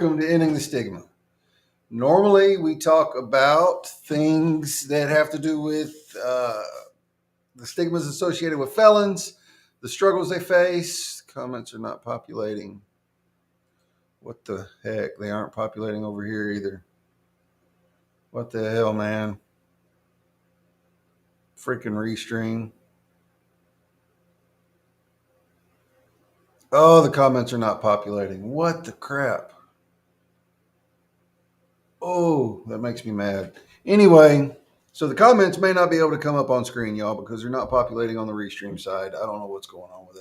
welcome to Ending the Stigma. Normally, we talk about things that have to do with the stigmas associated with felons, the struggles they face. Comments are not populating. What the heck? They aren't populating over here either. What the hell, man? Freaking restream. Oh, the comments are not populating. What the crap? Oh, that makes me mad. Anyway, so the comments may not be able to come up on screen, y'all, because they're not populating on the restream side. I don't know what's going on with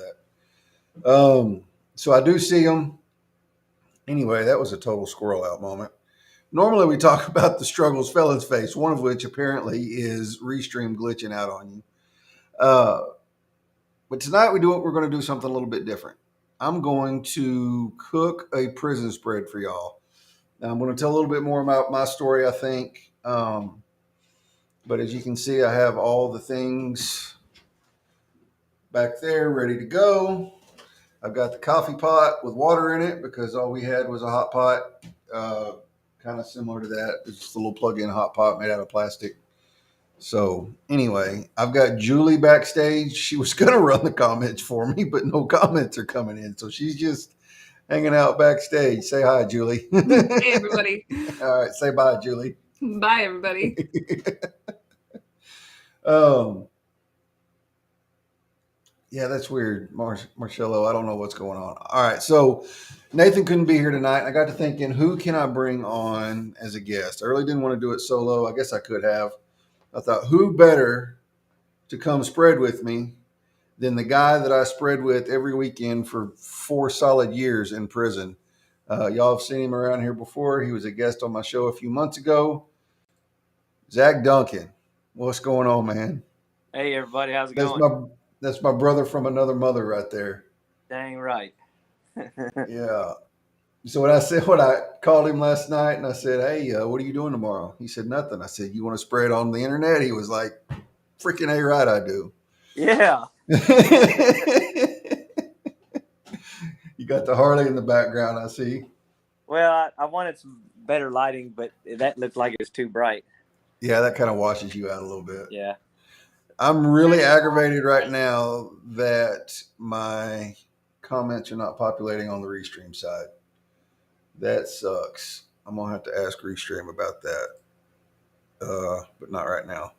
that. So I do see them. Anyway, that was a total squirrel out moment. Normally we talk about the struggles felons face, one of which apparently is restream glitching out on you. But tonight we're going to do something a little bit different. I'm going to cook a prison spread for y'all. Now, I'm going to tell a little bit more about my story, I think. But as you can see, I have all the things back there ready to go. I've got the coffee pot with water in it because all we had was a hot pot, kind of similar to that. It's just a little plug-in hot pot made out of plastic. So anyway, I've got Julie backstage. She was going to run the comments for me, but no comments are coming in. So she's just hanging out backstage. Say hi, Julie. Hey, everybody. All right, say bye, Julie. Bye, everybody. Yeah, that's weird, Marcello. I don't know what's going on. All right, so Nathan couldn't be here tonight. I got to thinking, who can I bring on as a guest? I really didn't want to do it solo. I guess I could have. I thought, who better to come spread with me than the guy that I spread with every weekend for 4 solid years in prison. Y'all have seen him around here before. He was a guest on my show a few months ago. Zach Duncan. What's going on, man? Hey, everybody. How's it going? That's my brother from another mother right there. Dang right. Yeah. So when I called him last night and I said, hey, what are you doing tomorrow? He said, nothing. I said, you want to spread on the internet? He was like, freaking A right, I do. Yeah. You got the Harley in the background, I see. Well, I wanted some better lighting, but that looked like it was too bright. Yeah, that kind of washes you out a little bit. Yeah. I'm really aggravated right now that my comments are not populating on the Restream side. That sucks. I'm going to have to ask Restream about that, but not right now.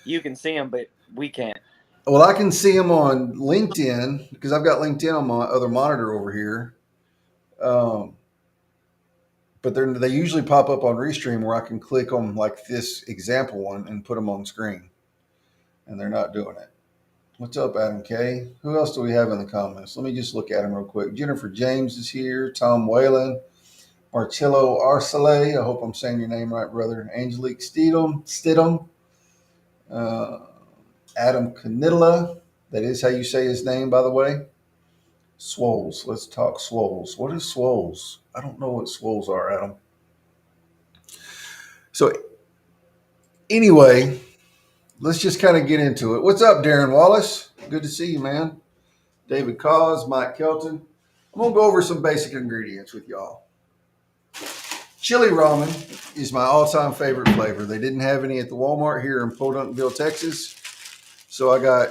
You can see them, but we can't. Well, I can see them on LinkedIn because I've got LinkedIn on my other monitor over here. But they usually pop up on Restream where I can click on like this example one and put them on screen. And they're not doing it. What's up, Adam K? Who else do we have in the comments? Let me just look at them real quick. Jennifer James is here. Tom Whalen. Marcello Arcele. I hope I'm saying your name right, brother. Angelique Stidham. Adam Canidla. That is how you say his name, by the way. Swoles. Let's talk swoles. What is swoles? I don't know what swoles are, Adam. So anyway, let's just kind of get into it. What's up, Darren Wallace? Good to see you, man. David Cause, Mike Kelton. I'm going to go over some basic ingredients with y'all. Chili ramen is my all-time favorite flavor. They didn't have any at the Walmart here in Podunkville, Texas. So I got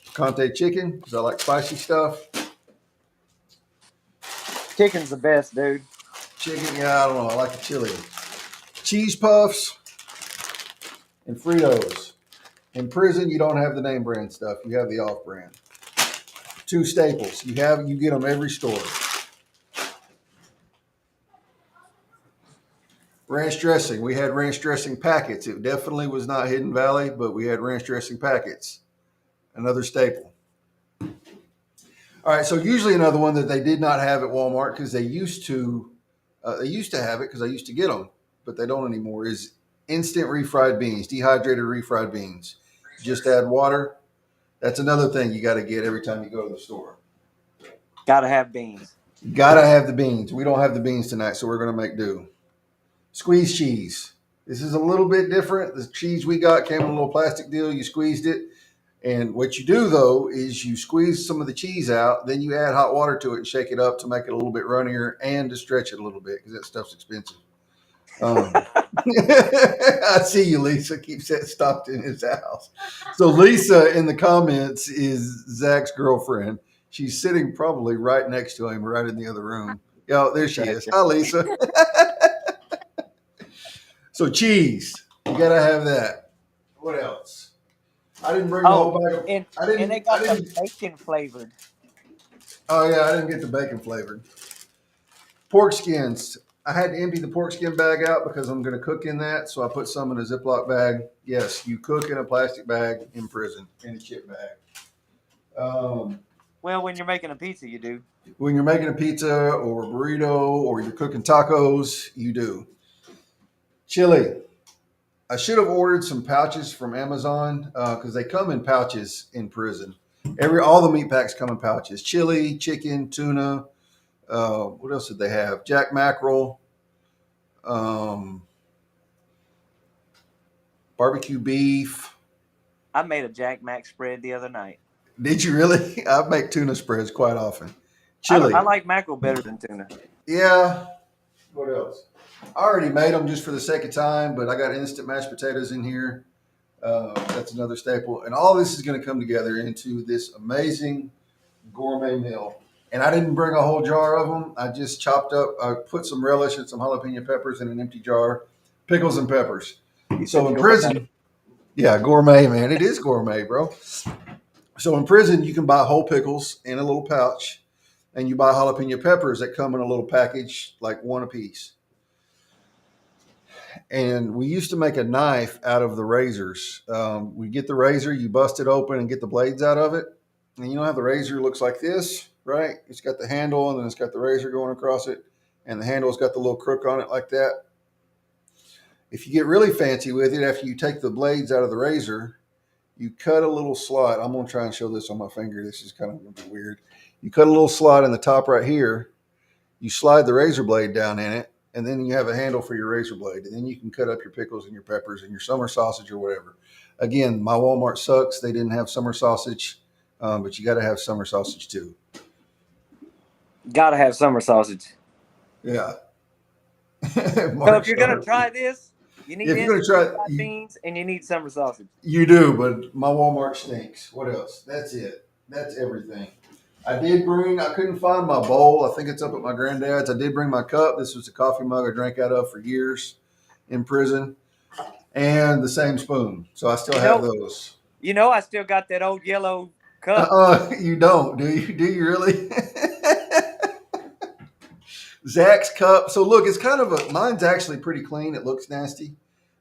picante chicken because I like spicy stuff. Chicken's the best, dude. Chicken, yeah, I don't know. I like the chili. Cheese puffs and Fritos. In prison, you don't have the name brand stuff. You have the off brand. 2 staples. You get them every store. Ranch dressing. We had ranch dressing packets. It definitely was not Hidden Valley, but we had ranch dressing packets. Another staple. All right, so usually another one that they did not have at Walmart because they used to have it because I used to get them, but they don't anymore, is instant refried beans, dehydrated refried beans. Just add water. That's another thing you got to get every time you go to the store. Got to have beans. Got to have the beans. We don't have the beans tonight, so we're going to make do. Squeezed cheese. This is a little bit different. The cheese we got came in a little plastic deal. You squeezed it. And what you do though is you squeeze some of the cheese out, then you add hot water to it and shake it up to make it a little bit runnier and to stretch it a little bit because that stuff's expensive. I see you, Lisa. Keeps that stocked in his house. So Lisa in the comments is Zach's girlfriend. She's sitting probably right next to him, right in the other room. Yeah, there she is. Hi, Lisa. So cheese, you gotta have that. What else? I didn't bring the whole Oh, bag of. and I and they didn't. I got the didn't. bacon flavored. Oh yeah, I didn't get the bacon flavored. Pork skins. I had to empty the pork skin bag out because I'm going to cook in that. So I put some in a Ziploc bag. Yes, you cook in a plastic bag in prison, in a chip bag. Well, when you're making a pizza, you do. When you're making a pizza or a burrito or you're cooking tacos, you do. Chili. I should have ordered some pouches from Amazon because they come in pouches in prison. All the meat packs come in pouches. Chili, chicken, tuna. What else did they have? Jack mackerel. Um, barbecue beef. I made a Jack Mac spread the other night. Did you really? I make tuna spreads quite often. I Chili. like mackerel better than tuna. Yeah. What else? I already made them just for the sake of time, but I got instant mashed potatoes in here. That's another staple. And all this is going to come together into this amazing gourmet meal. And I didn't bring a whole jar of them. I just chopped up, I put some relish and some jalapeno peppers in an empty jar, pickles and peppers. So in prison, yeah, gourmet, man. It is gourmet, bro. So in prison, you can buy whole pickles in a little pouch, and you buy jalapeno peppers that come in a little package, like one a piece. And we used to make a knife out of the razors. We get the razor, you bust it open and get the blades out of it. And you know how the razor looks like this, right? It's got the handle and then it's got the razor going across it. And the handle's got the little crook on it like that. If you get really fancy with it, after you take the blades out of the razor, you cut a little slot. I'm going to try and show this on my finger. This is kind of going to be weird. You cut a little slot in the top right here. You slide the razor blade down in it, and then you have a handle for your razor blade. And then you can cut up your pickles and your peppers and your summer sausage or whatever. Again, my Walmart sucks. They didn't have summer sausage, but you got to have summer sausage too. Gotta have summer sausage. Yeah. So if you're gonna try this, you need if you're going to try, beans and you need summer sausage. You do, but my Walmart stinks. What else? That's it. That's everything. I couldn't find my bowl. I think it's up at my granddad's. I did bring my cup. This was a coffee mug I drank out of for years in prison, and the same spoon. So I still have those. You know, I still got that old yellow cup. You don't, do you? Do you really? Zach's cup. So look, it's kind of mine's actually pretty clean. It looks nasty.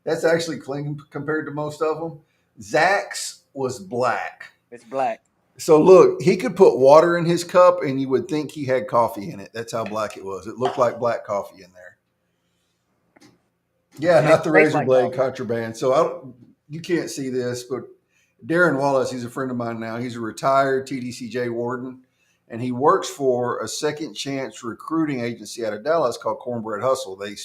That's actually clean compared to most of them. Zach's was black. It's black. So look, he could put water in his cup and you would think he had coffee in it. That's how black it was. It looked like black coffee in there. Yeah, not the razor blade contraband. So you can't see this, but Darren Wallace, he's a friend of mine now. He's a retired TDCJ warden, and he works for a second chance recruiting agency out of Dallas called Cornbread Hustle. They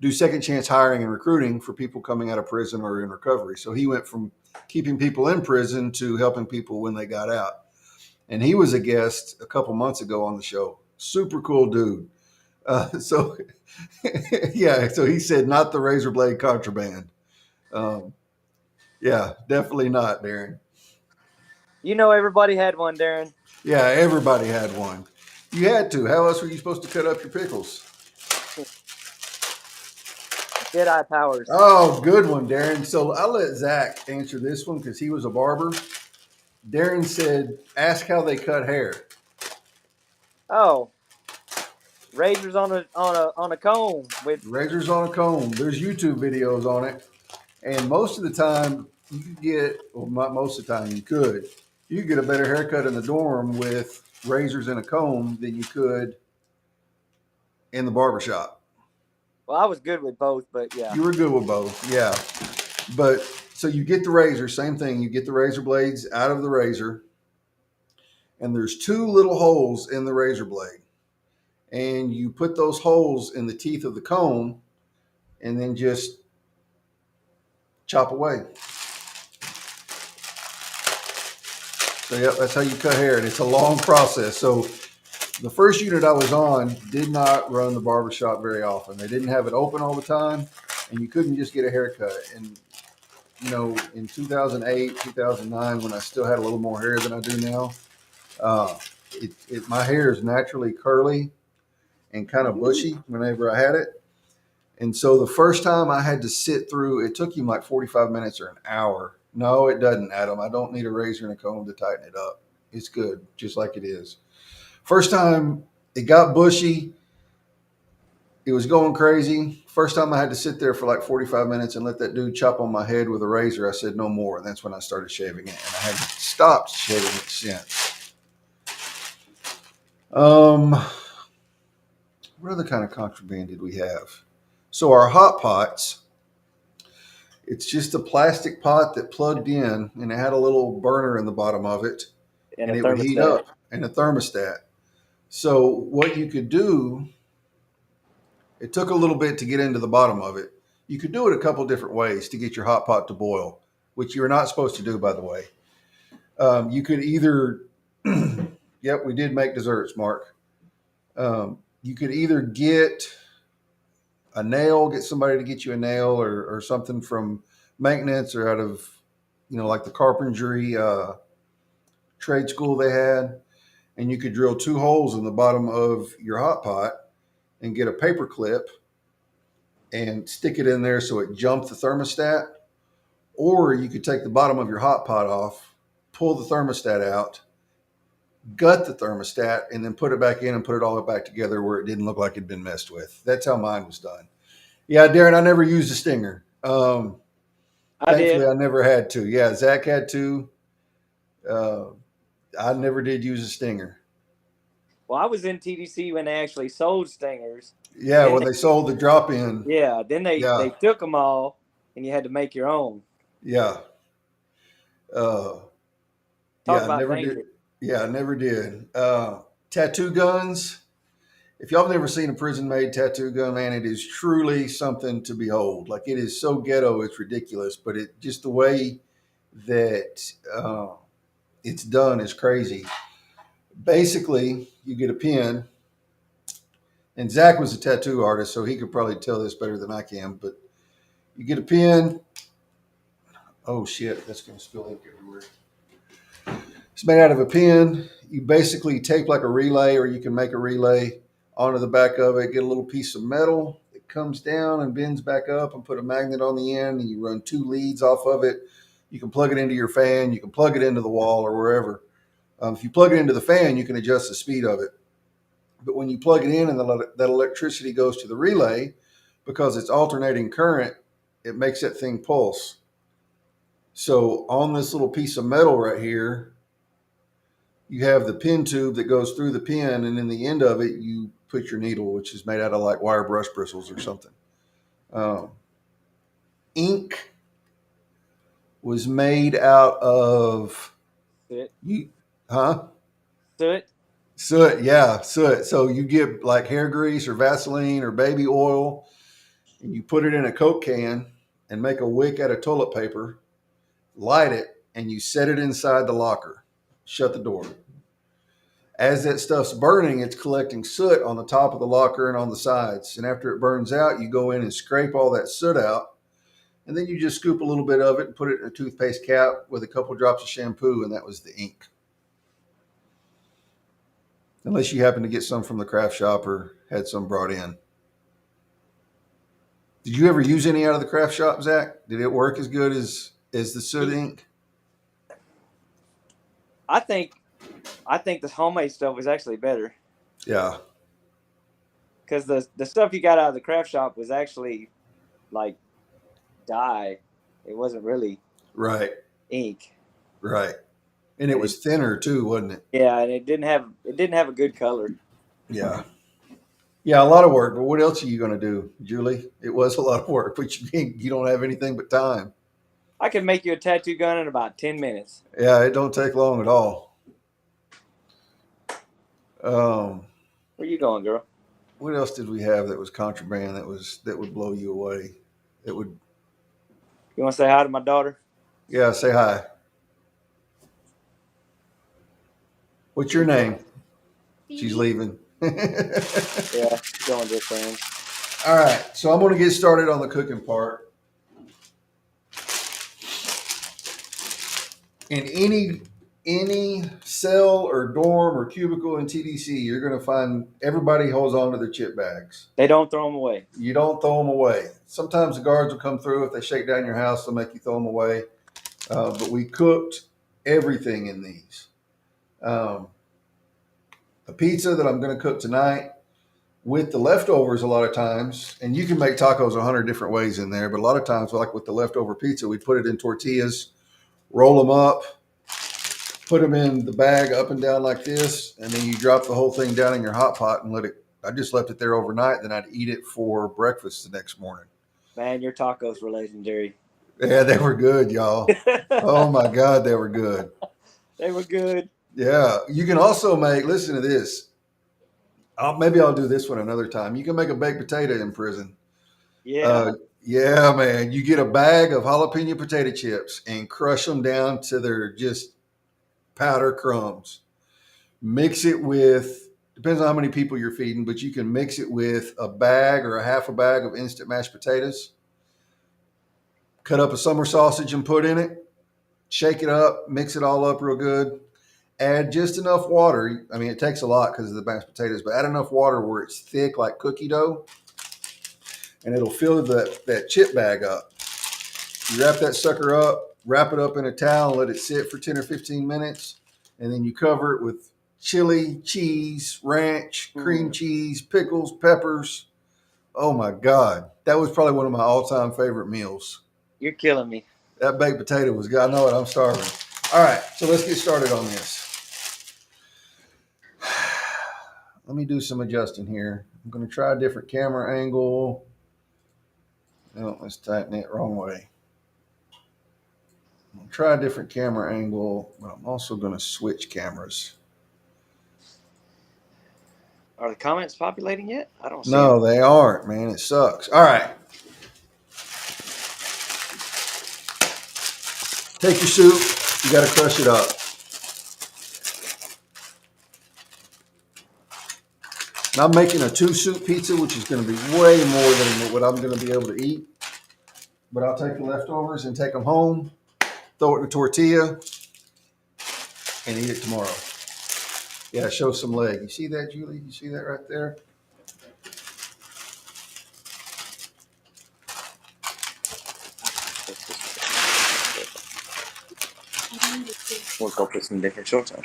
do second chance hiring and recruiting for people coming out of prison or in recovery. So he went from keeping people in prison to helping people when they got out. And he was a guest a couple months ago on the show. Super cool dude. So he said, not the razor blade contraband. Yeah, definitely not, Darren. You know, everybody had one, Darren. Yeah, everybody had one. You had to. How else were you supposed to cut up your pickles? Jedi powers. Oh, good one, Darren. So I'll let Zach answer this one because he was a barber. Darren said, ask how they cut hair. Oh, razors on a comb with razors on a comb. There's YouTube videos on it, and most of the time you could get, well, not most of the time you could get a better haircut in the dorm with razors and a comb than you could in the barbershop. Well, I was good with both, but yeah. You were good with both, yeah. But so you get the razor, same thing. You get the razor blades out of the razor, and there's two little holes in the razor blade. And you put those holes in the teeth of the comb and then just chop away. So yeah, that's how you cut hair, and it's a long process. So the first unit I was on did not run the barbershop very often. They didn't have it open all the time, and you couldn't just get a haircut. And in 2008, 2009, when I still had a little more hair than I do now, my hair is naturally curly and kind of bushy whenever I had it. And so the first time I had to sit through, it took him like 45 minutes or an hour. No, it doesn't, Adam. I don't need a razor and a comb to tighten it up. It's good, just like it is. First time it got bushy, it was going crazy. First time I had to sit there for like 45 minutes and let that dude chop on my head with a razor, I said no more. And that's when I started shaving it. And I haven't stopped shaving it since. What other kind of contraband did we have? So our hot pots, it's just a plastic pot that plugged in and it had a little burner in the bottom of it And and a it would heat thermostat. up, and a thermostat. So what you could do, it took a little bit to get into the bottom of it. You could do it a couple different ways to get your hot pot to boil, which you're not supposed to do, by the way. You could either, yep, we did make desserts, Mark. You could either get get somebody to get you a nail or something from maintenance or out of, like the carpentry trade school they had. And you could drill 2 holes in the bottom of your hot pot and get a paper clip and stick it in there so it jumped the thermostat. Or you could take the bottom of your hot pot off, pull the thermostat out, gut the thermostat, and then put it back in and put it all back together where it didn't look like it'd been messed with. That's how mine was done. Yeah, Darren, I never used a stinger. I Thankfully, did. I never had to. Yeah, Zach had to. Uh, I never did use a stinger. Well, I was in TDC when they actually sold stingers. Yeah, Then when they sold the drop in. then they Yeah, took them all, and you had to make your own. yeah. Uh, Talk yeah, I about never did. dangerous. Yeah, I never did. Tattoo guns. If y'all have never seen a prison made tattoo gun, man, it is truly something to behold. Like, it is so ghetto, it's ridiculous. But it just the way that it's done is crazy. Basically, you get a pen, and Zach was a tattoo artist, so he could probably tell this better than I can. But you get a pen. Oh shit, that's gonna spill ink everywhere. It's made out of a pen. You basically tape like a relay, or you can make a relay onto the back of it. Get a little piece of metal. It comes down and bends back up, and put a magnet on the end, and you run 2 leads off of it. You can plug it into your fan. You can plug it into the wall or wherever. If you plug it into the fan, you can adjust the speed of it. But when you plug it in and that electricity goes to the relay, because it's alternating current, it makes that thing pulse. So on this little piece of metal right here, you have the pin tube that goes through the pin, and in the end of it, you put your needle, which is made out of like wire brush bristles or something. Um, ink was made out of Soot. huh? Soot. Soot, yeah, soot. So you get like hair grease or Vaseline or baby oil, and you put it in a Coke can and make a wick out of toilet paper, light it, and you set it inside the locker. Shut the door. As that stuff's burning, it's collecting soot on the top of the locker and on the sides. And after it burns out, you go in and scrape all that soot out. And then you just scoop a little bit of it and put it in a toothpaste cap with a couple drops of shampoo, and that was the ink. Unless you happen to get some from the craft shop or had some brought in. Did you ever use any out of the craft shop, Zach? Did it work as good as the soot ink? I think the homemade stuff was actually better Yeah. because the stuff you got out of the craft shop was actually like dye. It wasn't really Right. ink. Right. And it was thinner too, wasn't it? Yeah, and it didn't have a good color. Yeah. Yeah, a lot of work. But what else are you going to do, Julie? It was a lot of work, but you don't have anything but time. I could make you a tattoo gun in about 10 minutes. Yeah, it don't take long at all. Where you going, girl? What else did we have that was contraband that would blow you away? That would. You want to say hi to my daughter? Yeah, say hi. What's your name? She's Phoebe. leaving. Yeah, going to a friend. All right, so I'm going to get started on the cooking part. In any cell or dorm or cubicle in TDC, you're going to find everybody holds on to their chip bags. They don't throw them away. You don't throw them away. Sometimes the guards will come through. If they shake down your house, they'll make you throw them away. But we cooked everything in these. The pizza that I'm going to cook tonight with the leftovers, a lot of times, and you can make tacos 100 different ways in there, but a lot of times, like with the leftover pizza, we put it in tortillas, roll them up, put them in the bag up and down like this, and then you drop the whole thing down in your hot pot and let it. I just left it there overnight. Then I'd eat it for breakfast the next morning. Man, your tacos were legendary. Yeah, they were good, y'all. Oh my God, they were good. They were good. Yeah, you can also make. Listen to this. Maybe I'll do this one another time. You can make a baked potato in prison. Yeah. Yeah, man. You get a bag of jalapeno potato chips and crush them down to their just powder crumbs. Mix it with, depends on how many people you're feeding, but you can mix it with a bag or a half a bag of instant mashed potatoes. Cut up a summer sausage and put in it. Shake it up, mix it all up real good. Add just enough water. I mean, it takes a lot because of the mashed potatoes, but add enough water where it's thick like cookie dough, and it'll fill that chip bag up. You wrap that sucker up, wrap it up in a towel, let it sit for 10 or 15 minutes, and then you cover it with chili, cheese, ranch, cream cheese, pickles, peppers. Oh my God. That was probably one of my all-time favorite meals. You're killing me. That baked potato was good. I know it. I'm starving. All right, so let's get started on this. Let me do some adjusting here. I'm going to try a different camera angle. No, let's tighten it wrong way. I'm going to try a different camera angle, but I'm also going to switch cameras. Are the comments populating yet? I don't see No, them. they aren't, man. It sucks. All right. Take your soup. You got to crush it up. Now I'm making a 2-soup pizza, which is going to be way more than what I'm going to be able to eat. But I'll take the leftovers and take them home, throw it in a tortilla, and eat it tomorrow. Yeah, show some leg. You see that, Julie? You see that right there? We'll go put some different shorts on.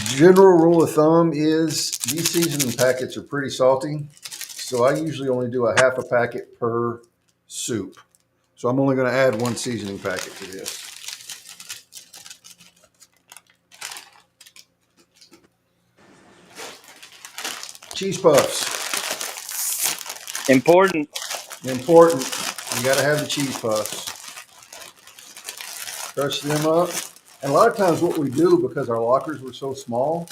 General rule of thumb is these seasoning packets are pretty salty. So I usually only do a half a packet per soup. So I'm only going to add 1 seasoning packet to this. Cheese puffs. Important. Important. You got to have the cheese puffs. Crush them up. And a lot of times what we do, because our lockers were so small,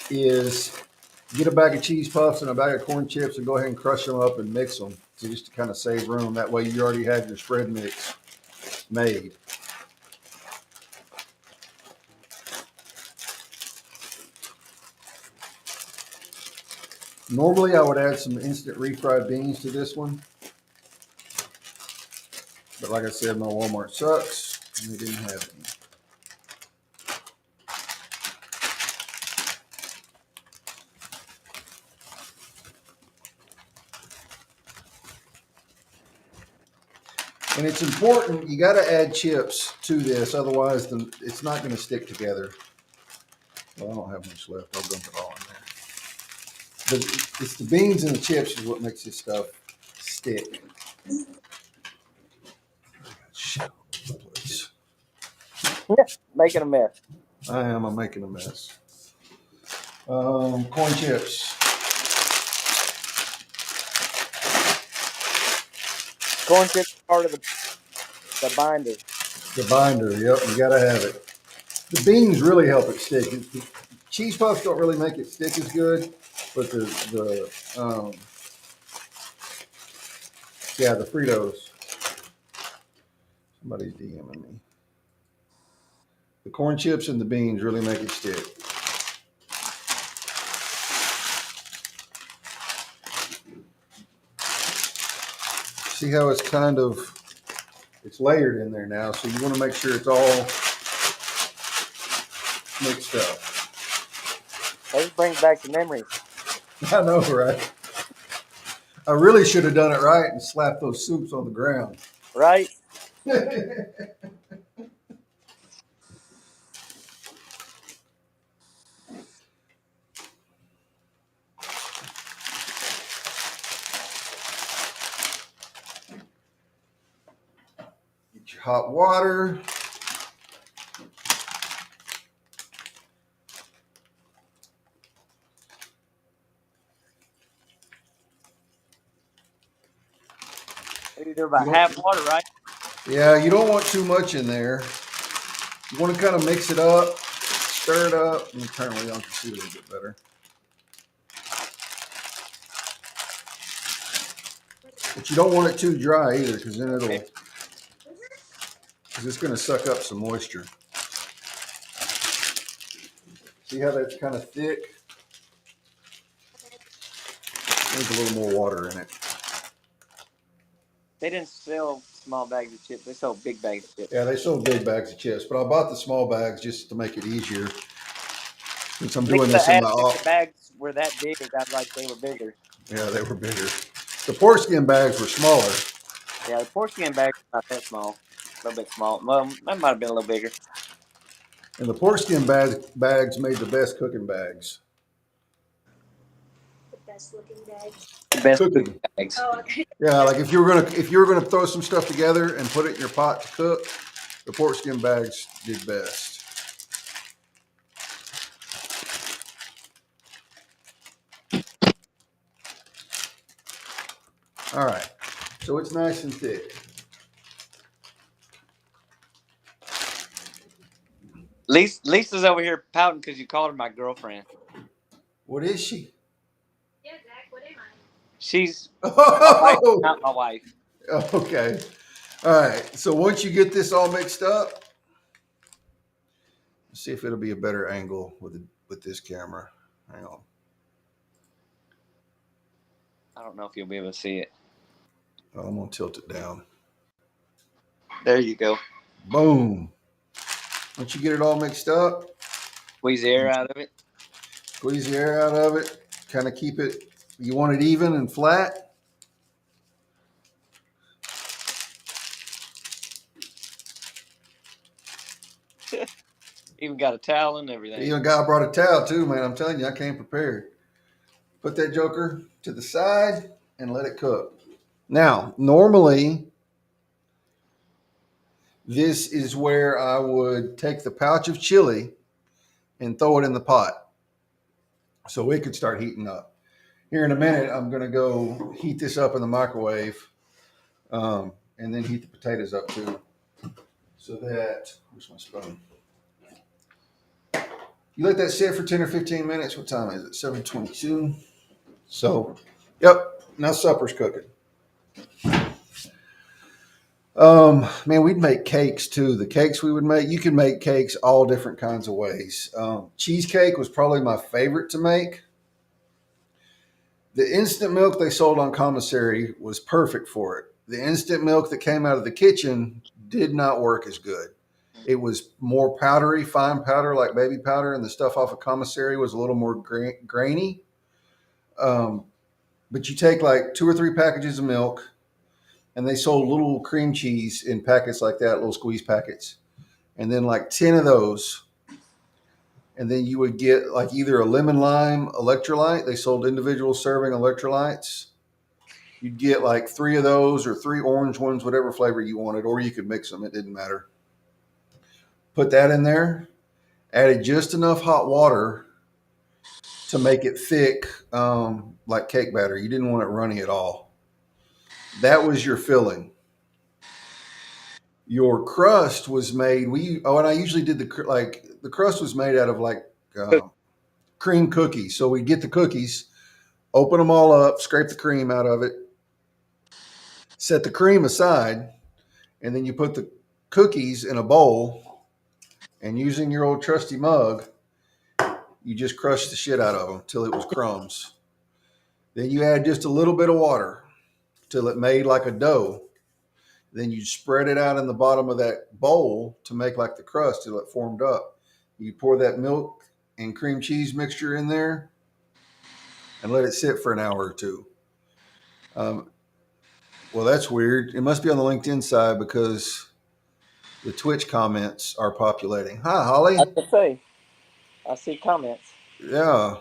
is get a bag of cheese puffs and a bag of corn chips and go ahead and crush them up and mix them to just to kind of save room. That way you already have your spread mix made. Normally I would add some instant refried beans to this one. But like I said, my Walmart sucks and they didn't have any. And it's important, you got to add chips to this, otherwise it's not going to stick together. Well, I don't have much left. I'll dump it all in there. But it's the beans and the chips is what makes this stuff stick. Shit all over the place. Making a mess. I'm making a mess. Corn chips. Corn chips are part of the binder. The binder, yep, you gotta have it. The beans really help it stick. The cheese puffs don't really make it stick as good, but the Fritos. Somebody's DMing me. The corn chips and the beans really make it stick. See how it's it's layered in there now, so you want to make sure it's all mixed up. That just brings back the memories. I know, right? I really should have done it right and slapped those soups on the ground. Right? Get your hot water. You do about half water, right? Yeah, you don't want too much in there. You want to kind of mix it up, stir it up. Let me turn it on to see a little bit better. But you don't want it too dry either, because then it's going to suck up some moisture. See how that's kind of thick? There's a little more water in it. They didn't sell small bags of chips. They sold big bags of chips. Yeah, they sold big bags of chips, but I bought the small bags just to make it easier. Since I'm doing this in my office. The bags were that big, it got like they were bigger. Yeah, they were bigger. The pork skin bags were smaller. Yeah, the pork skin bags were not that small. A little bit small. Well, that might have been a little bigger. And the pork skin bags made the best cooking bags. The best looking bags. Best cooking bags. Oh, okay. Yeah, like if you were gonna throw some stuff together and put it in your pot to cook, the pork skin bags did best. All right, so it's nice and thick. Lisa's over here pouting because you called her my girlfriend. What is she? Yeah, Zach, what am I? She's my wife, not my wife. Okay. All right. So once you get this all mixed up, let's see if it'll be a better angle with this camera. Hang on. I don't know if you'll be able to see it. Oh, I'm gonna tilt it down. There you go. Boom. Once you get it all mixed up, squeeze the air out of it. Squeeze the air out of it. Kind of keep it. You want it even and flat. Even got a towel and everything. Even guy brought a towel too, man. I'm telling you, I came prepared. Put that joker to the side and let it cook. Now, normally, this is where I would take the pouch of chili and throw it in the pot so it could start heating up. Here in a minute, I'm going to go heat this up in the microwave and then heat the potatoes up too. So that, where's my spoon? You let that sit for 10 or 15 minutes. What time is it? 7:22. So, yep, now supper's cooking. Man, we'd make cakes too. The cakes we would make, you can make cakes all different kinds of ways. Cheesecake was probably my favorite to make. The instant milk they sold on commissary was perfect for it. The instant milk that came out of the kitchen did not work as good. It was more powdery, fine powder like baby powder, and the stuff off of commissary was a little more grainy. But you take like 2 or 3 packages of milk, and they sold little cream cheese in packets like that, little squeeze packets, and then like 10 of those. And then you would get like either a lemon lime electrolyte. They sold individual serving electrolytes. You'd get like 3 of those or 3 orange ones, whatever flavor you wanted, or you could mix them. It didn't matter. Put that in there, added just enough hot water to make it thick, like cake batter. You didn't want it runny at all. That was your filling. Your crust was made. And I usually did the crust was made out of like cream cookies. So we'd get the cookies, open them all up, scrape the cream out of it, set the cream aside, and then you put the cookies in a bowl and using your old trusty mug, you just crushed the shit out of them till it was crumbs. Then you add just a little bit of water till it made like a dough. Then you spread it out in the bottom of that bowl to make like the crust till it formed up. You pour that milk and cream cheese mixture in there and let it sit for an hour or two. Well, that's weird. It must be on the LinkedIn side because the Twitch comments are populating. Hi, Holly. I can say, I see comments. Yeah.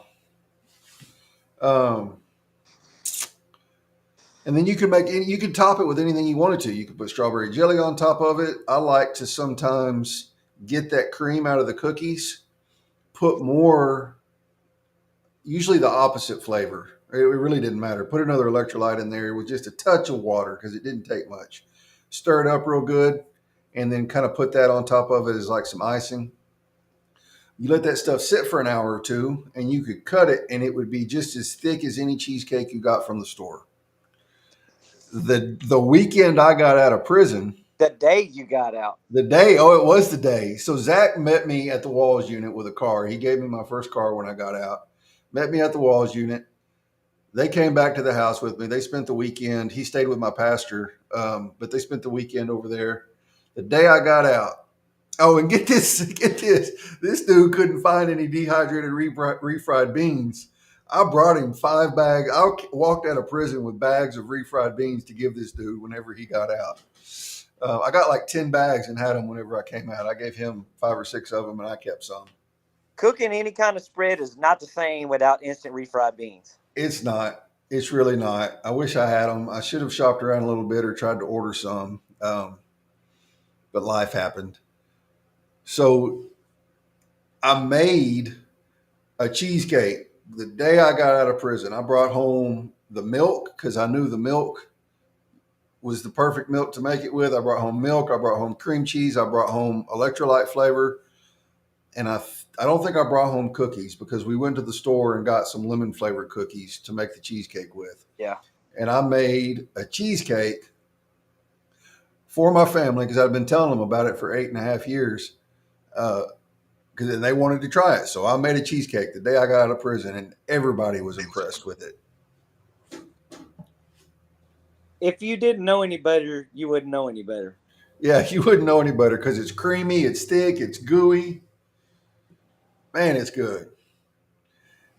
And then you could top it with anything you wanted to. You could put strawberry jelly on top of it. I like to sometimes get that cream out of the cookies, put more, usually the opposite flavor. It really didn't matter. Put another electrolyte in there with just a touch of water because it didn't take much. Stir it up real good and then kind of put that on top of it as like some icing. You let that stuff sit for an hour or two and you could cut it and it would be just as thick as any cheesecake you got from the store. The weekend I got out of prison, The day you got out. it was the day. So Zach met me at the Walls unit with a car. He gave me my first car when I got out. Met me at the Walls unit. They came back to the house with me. They spent the weekend. He stayed with my pastor, but they spent the weekend over there. The day I got out. Oh, and get this. This dude couldn't find any dehydrated refried beans. I brought him 5 bags. I walked out of prison with bags of refried beans to give this dude whenever he got out. I got like 10 bags and had them whenever I came out. I gave him 5 or 6 of them and I kept some. Cooking any kind of spread is not the same without instant refried beans. It's not. It's really not. I wish I had them. I should have shopped around a little bit or tried to order some, but life happened. So I made a cheesecake the day I got out of prison. I brought home the milk because I knew the milk was the perfect milk to make it with. I brought home milk. I brought home cream cheese. I brought home electrolyte flavor. And I don't think I brought home cookies because we went to the store and got some lemon flavored cookies to make the cheesecake with. Yeah. And I made a cheesecake for my family because I'd been telling them about it for 8.5 years. Because they wanted to try it. So I made a cheesecake the day I got out of prison and everybody was impressed with it. If you didn't know any better, you wouldn't know any better. Yeah, you wouldn't know any better because it's creamy, it's thick, it's gooey. Man, it's good.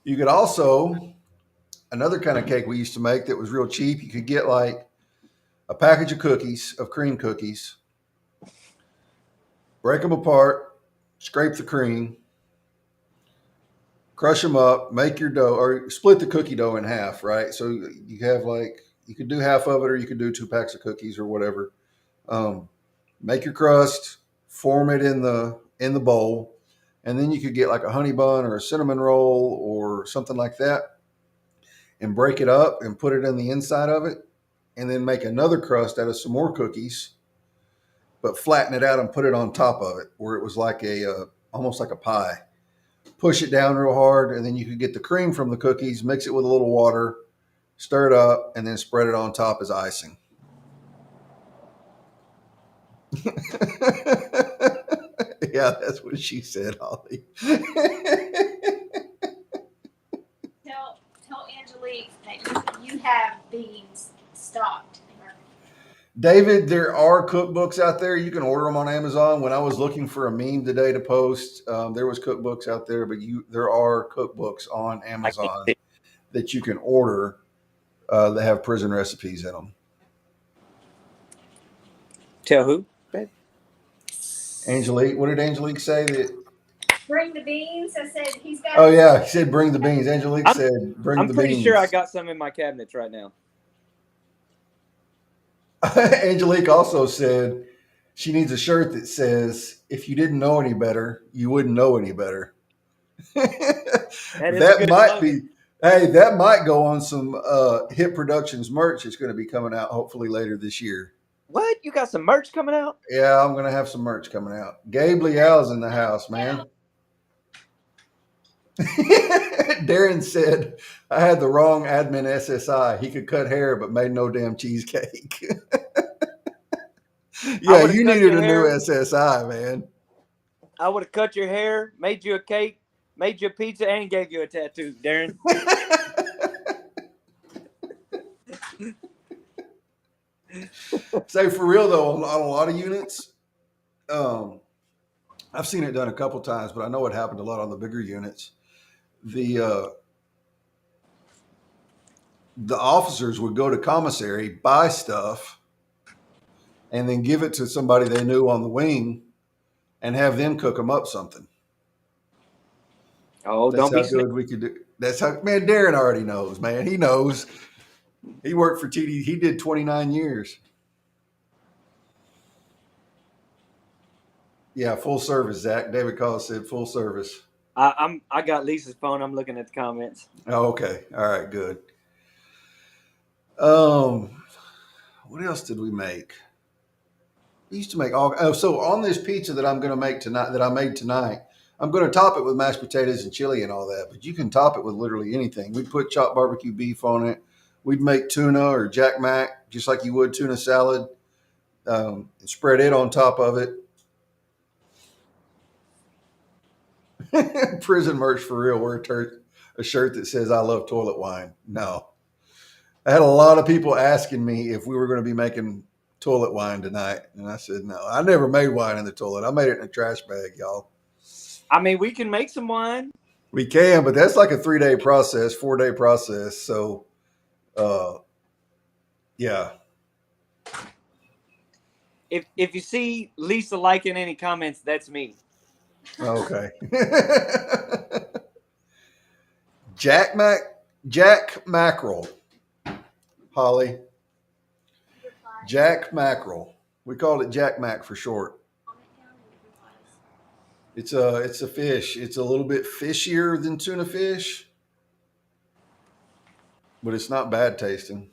You could also, another kind of cake we used to make that was real cheap, you could get like a package of cookies, of cream cookies, break them apart, scrape the cream, crush them up, make your dough, or split the cookie dough in half, right? So you have like, you could do half of it or you could do 2 packs of cookies or whatever. Make your crust, form it in the bowl, and then you could get like a honey bun or a cinnamon roll or something like that and break it up and put it in the inside of it and then make another crust out of some more cookies, but flatten it out and put it on top of it where it was like almost like a pie. Push it down real hard, and then you could get the cream from the cookies, mix it with a little water, stir it up, and then spread it on top as icing. Yeah, that's what she said, Holly. Tell Angelique that you have beans stocked. David, there are cookbooks out there. You can order them on Amazon. When I was looking for a meme today to post, there was cookbooks out there, but there are cookbooks on Amazon that you can order that have prison recipes in them. Tell who? Angelique, what did Angelique say? Bring the beans. I said he's got. Oh yeah, he said bring the beans. Angelique said bring the beans. I'm pretty sure I got some in my cabinets right now. Angelique also said she needs a shirt that says, if you didn't know any better, you wouldn't know any better. That might be, hey, that might go on some Hit Productions merch. It's going to be coming out hopefully later this year. What? You got some merch coming out? Yeah, I'm going to have some merch coming out. Gabe Leal's in the house, man. Darren said, I had the wrong admin SSI. He could cut hair, but made no damn cheesecake. Yeah, you needed a new SSI, man. I would have cut your hair, made you a cake, made you a pizza, and gave you a tattoo, Darren. Say for real though, on a lot of units, I've seen it done a couple times, but I know it happened a lot on the bigger units. The officers would go to commissary, buy stuff, and then give it to somebody they knew on the wing, and have them cook them up something. Oh, That's don't be how good we could do. That's how, man. Darren already knows, man. He knows. He worked for TD. He did 29 years. Yeah, full service, Zach. David Collins said full service. I got Lisa's phone. I'm looking at the comments. Oh, okay. All right, good. What else did we make? We used to make so on this pizza that I'm going to make tonight, that I made tonight, I'm going to top it with mashed potatoes and chili and all that, but you can top it with literally anything. We'd put chopped barbecue beef on it. We'd make tuna or Jack Mac, just like you would tuna salad, and spread it on top of it. Prison merch for real. Wear a shirt that says "I love toilet wine." No, I had a lot of people asking me if we were going to be making toilet wine tonight, and I said no. I never made wine in the toilet. I made it in a trash bag, y'all. I mean, we can make some wine. We can, but that's like a 3-day process, 4-day process. So, yeah. If you see Lisa liking any comments, that's me. Okay. Jack Mackerel, Holly. Jack Mackerel. We called it Jack Mac for short. It's a fish. It's a little bit fishier than tuna fish, but it's not bad tasting.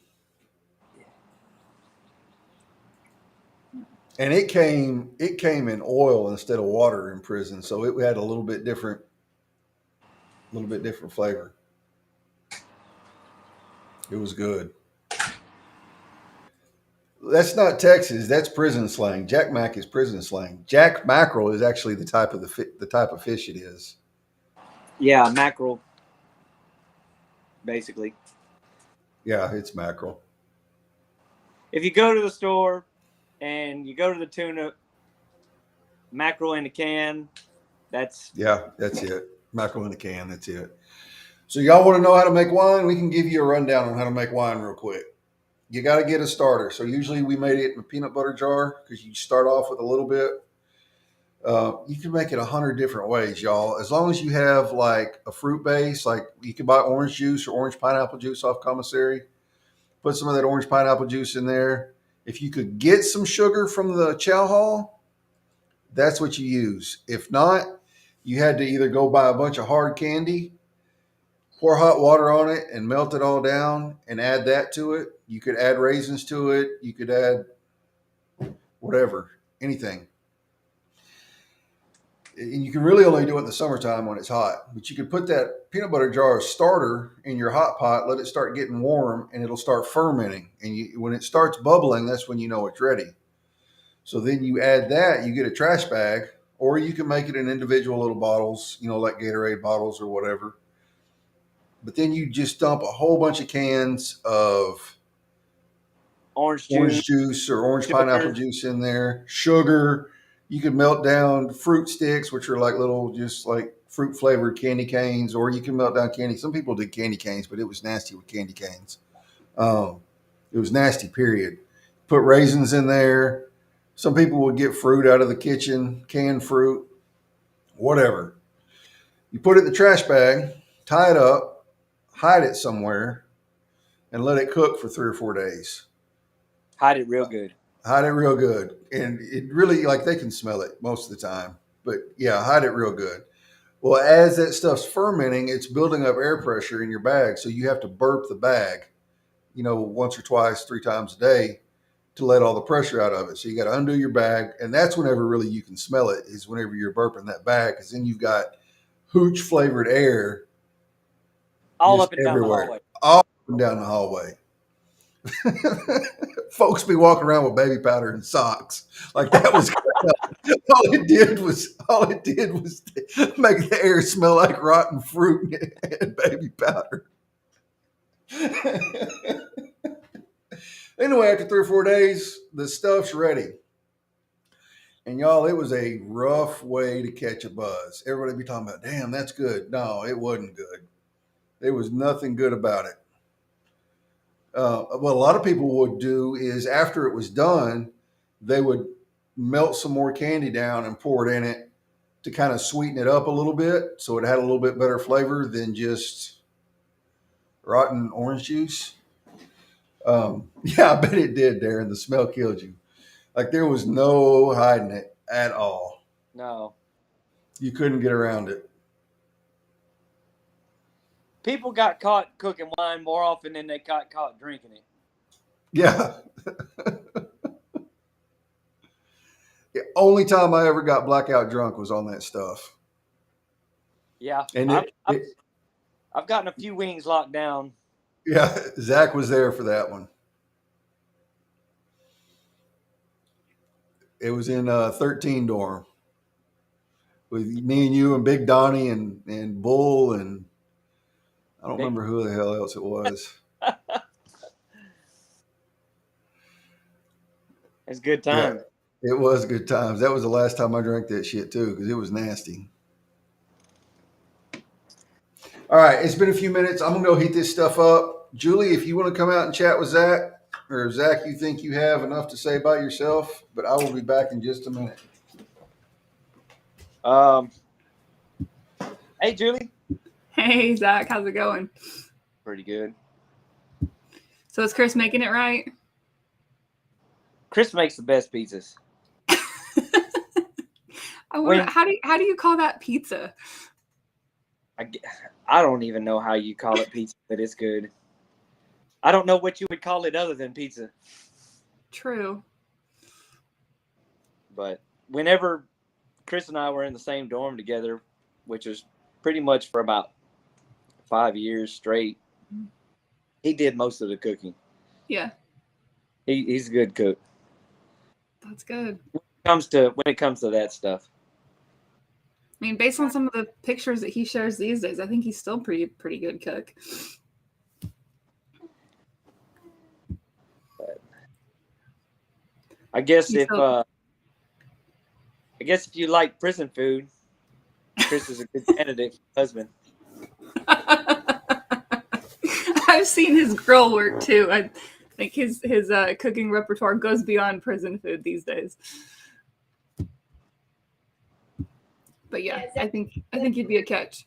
And it came in oil instead of water in prison, so it had a little bit different flavor. It was good. That's not Texas. That's prison slang. Jack Mac is prison slang. Jack mackerel is actually the type of fish it is. Yeah, mackerel. Basically. Yeah, it's mackerel. If you go to the store and you go to the tuna, mackerel in a can, that's it. Mackerel in a can. That's it. So y'all want to know how to make wine? We can give you a rundown on how to make wine real quick. You got to get a starter. So usually we made it in a peanut butter jar because you start off with a little bit. You can make it 100 different ways, y'all. As long as you have like a fruit base, like you can buy orange juice or orange pineapple juice off commissary. Put some of that orange pineapple juice in there. If you could get some sugar from the chow hall, that's what you use. If not, you had to either go buy a bunch of hard candy, pour hot water on it and melt it all down and add that to it. You could add raisins to it. You could add whatever, anything. And you can really only do it in the summertime when it's hot. But you could put that peanut butter jar starter in your hot pot, let it start getting warm, and it'll start fermenting. And when it starts bubbling, that's when you know it's ready. So then you add that, you get a trash bag, or you can make it in individual little bottles, like Gatorade bottles or whatever. But then you just dump a whole bunch of cans of orange juice or orange pineapple juice in there, sugar. You can melt down fruit sticks, which are like little, just like fruit flavored candy canes, or you can melt down candy. Some people did candy canes, but it was nasty with candy canes. It was nasty, period. Put raisins in there. Some people would get fruit out of the kitchen, canned fruit, whatever. You put it in the trash bag, tie it up, hide it somewhere, and let it cook for 3 or 4 days. Hide it real good. Hide it real good. And it really, like, they can smell it most of the time. But yeah, hide it real good. Well, as that stuff's fermenting, it's building up air pressure in your bag. So you have to burp the bag, once or twice, 3 times a day to let all the pressure out of it. So you got to undo your bag. And that's whenever really you can smell it, is whenever you're burping that bag. Because then you've got hooch flavored air all up and everywhere. Down the hallway. All up and down the hallway. Folks be walking around with baby powder and socks. Like that was all it did was make the air smell like rotten fruit and baby powder. Anyway, after 3 or 4 days, the stuff's ready. And y'all, it was a rough way to catch a buzz. Everybody be talking about, damn, that's good. No, it wasn't good. There was nothing good about it. What a lot of people would do is after it was done, they would melt some more candy down and pour it in it to kind of sweeten it up a little bit so it had a little bit better flavor than just rotten orange juice. Yeah, I bet it did, Darren. The smell killed you. Like there was no hiding it at all. No. You couldn't get around it. People got caught cooking wine more often than they got caught drinking it. Yeah. The only time I ever got blackout drunk was on that stuff. Yeah. And I've gotten a few wings locked down. yeah, Zach was there for that one. It was in 13 dorm with me and you and Big Donnie and Bull and I don't remember who the hell else it was. It's good time. Yeah, it was good times. That was the last time I drank that shit too because it was nasty. All right, it's been a few minutes. I'm gonna go heat this stuff up. Julie, if you want to come out and chat with Zach, or Zach, you think you have enough to say about yourself, but I will be back in just a minute. Hey, Julie. Hey, Zach, how's it going? Pretty good. So is Chris making it right? Chris makes the best pizzas. I wonder, how do you call that pizza? I don't even know how you call it pizza, but it's good. I don't know what you would call it other than pizza. True. But whenever Chris and I were in the same dorm together, which was pretty much for about 5 years straight, he did most of the cooking. Yeah. He's a good cook. That's good. When it comes to that stuff. I mean, based on some of the pictures that he shares these days, I think he's still pretty good cook. But I guess if you like prison food, Chris is a good candidate for husband. I've seen his grill work too. I think his cooking repertoire goes beyond prison food these days. But yeah, I think you'd be a catch.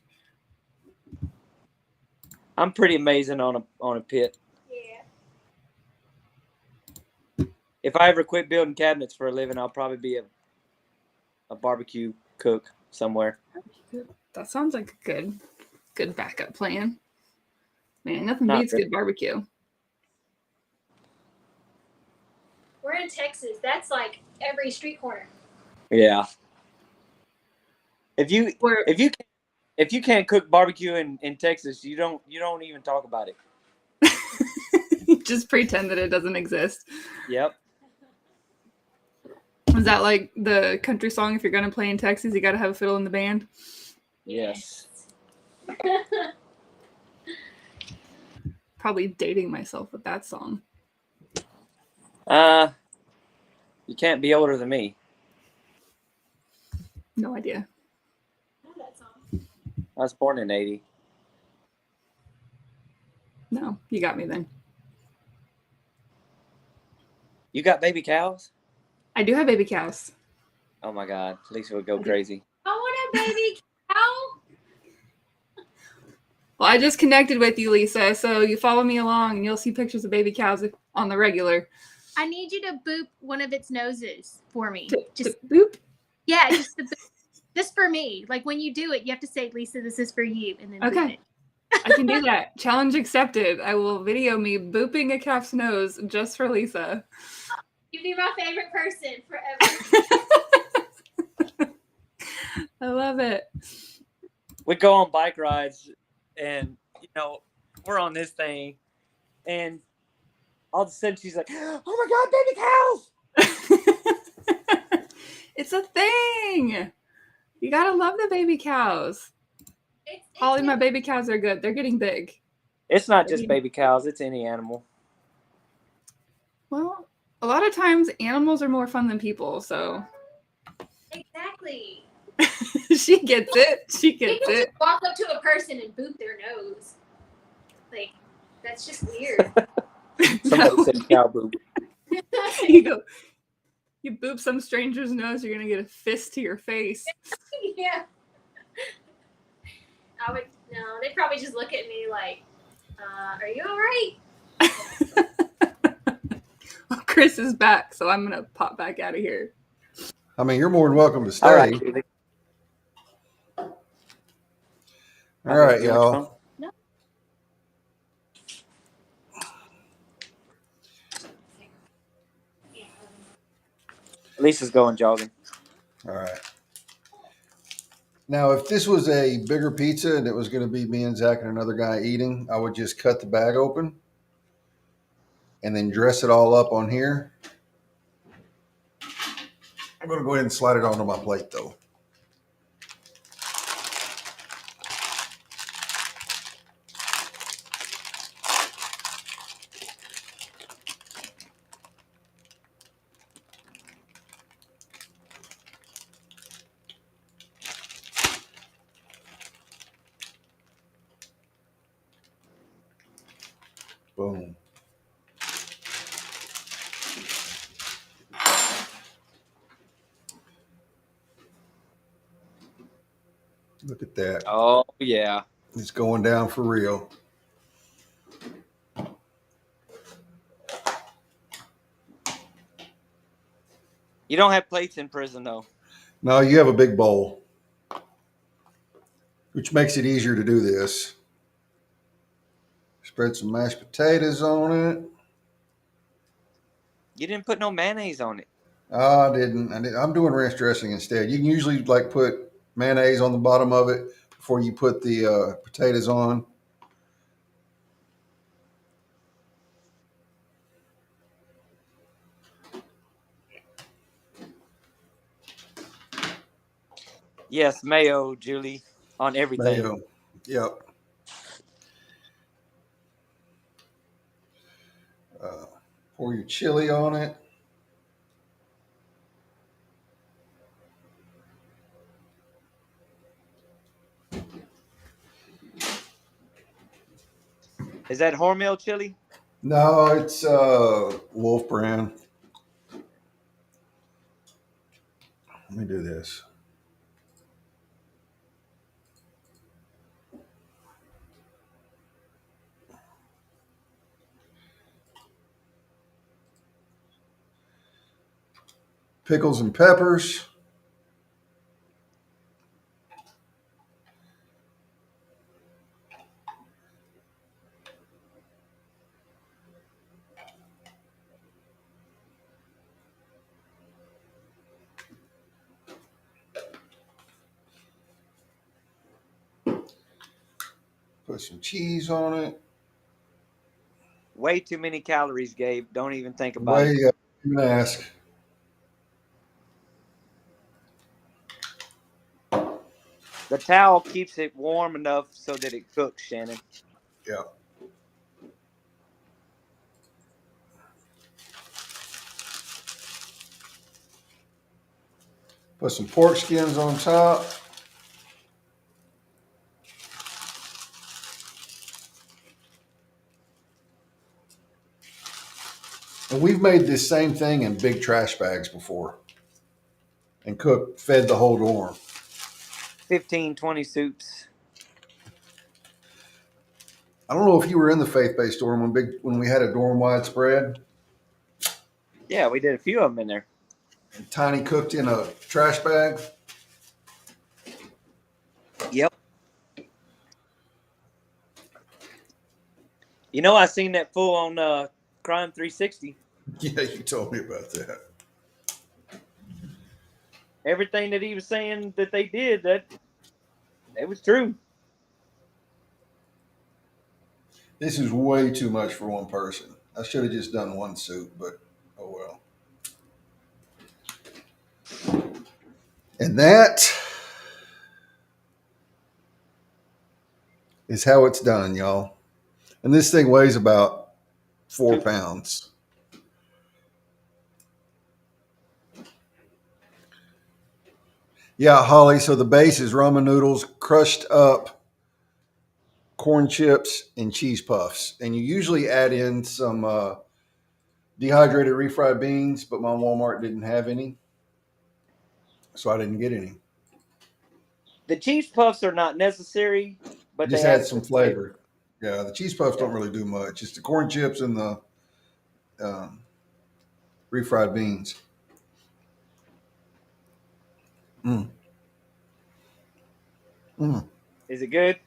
I'm pretty amazing on a pit. Yeah. If I ever quit building cabinets for a living, I'll probably be a barbecue cook somewhere. That sounds like a good backup plan. Man, nothing Not beats really. good barbecue. We're in Texas. That's like every street corner. Yeah. If you can't cook barbecue in Texas, you don't even talk about it. Just pretend that it doesn't exist. Yep. Is that like the country song? If you're gonna play in Texas, you gotta have a fiddle in the band. Yes. Probably dating myself with that song. You can't be older than me. No idea. know that song. I was born in 80. No, you got me then. You got baby cows? I do have baby cows. Oh my God. Lisa would go crazy. I want a baby cow. Well, I just connected with you, Lisa, so you follow me along and you'll see pictures of baby cows on the regular. I need you to boop one of its noses for me. Just boop. Yeah, just for me. Like when you do it, you have to say, "Lisa, this is for you," and then boop Okay. it. I can do that. Challenge accepted. I will video me booping a calf's nose just for Lisa. You'd be my favorite person forever. I love it. We go on bike rides and, we're on this thing and all of a sudden she's like, "Oh my God, baby cows!" It's a thing. You gotta love the baby cows. Holly, my baby cows are good. They're getting big. It's not just baby cows; it's any animal. Well, a lot of times animals are more fun than people, so Exactly. she gets it. She gets People it. just walk up to a person and boot their nose. Like, that's just weird. Somebody No. said cow boob. You go, you boop some stranger's nose, you're gonna get a fist to your face. Yeah. I would, no, they'd probably just look at me like, are you all right? Well, Chris is back, so I'm gonna pop back out of here. I mean, you're more than welcome to stay. All right, Julie. All right, You want your y'all. phone? No. Lisa's going jogging. All right. Now, if this was a bigger pizza and it was going to be me and Zach and another guy eating, I would just cut the bag open and then dress it all up on here. I'm going to go ahead and slide it onto my plate, though. Boom. Look at that. Oh yeah. It's going down for real. You don't have plates in prison though. Now you have a big bowl, which makes it easier to do this. Spread some mashed potatoes on it. You didn't put no mayonnaise on it. I didn't. I'm doing ranch dressing instead. You can usually like put mayonnaise on the bottom of it before you put the potatoes on. Yes, mayo, Julie, on everything. Mayo. Yep. Pour your chili on it. Is that Hormel chili? No, it's Wolf brand. Let me do this. Pickles and peppers. Put some cheese on it. Way too many calories, Gabe. Don't even think about Way it. you can ask. The towel keeps it warm enough so that it cooks, Shannon. Yeah. Put some pork skins on top. And we've made this same thing in big trash bags before and fed the whole dorm. 15, 20 soups. I don't know if you were in the faith-based dorm when we had a dorm-wide spread. Yeah, we did a few of them in there. And Tiny cooked in a trash bag. Yep. You know, I seen that fool on Crime 360. Yeah, you told me about that. Everything that he was saying that they did, that was true. This is way too much for one person. I should have just done one soup, but oh well. And that is how it's done, y'all. And this thing weighs about 4 Two. pounds. Yeah, Holly. So the base is ramen noodles, crushed up corn chips, and cheese puffs. And you usually add in some dehydrated refried beans, but my Walmart didn't have any. So I didn't get any. The cheese puffs are not necessary, It but they just have a adds some good flavor. flavor. Yeah, the cheese puffs don't really do much. It's the corn chips and the um, refried beans. Mm. Mm. Is it good?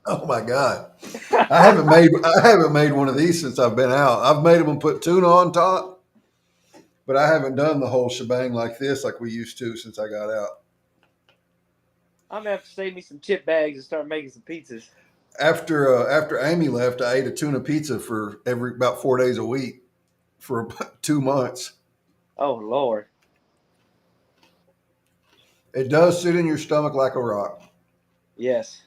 Oh my god! I haven't made one of these since I've been out. I've made them and put tuna on top, but I haven't done the whole shebang like this, like we used to since I got out. I'm gonna have to save me some chip bags and start making some pizzas. After Amy left, I ate a tuna pizza for about 4 days a week for about 2 months. Oh Lord. It does sit in your stomach like a rock. Yes.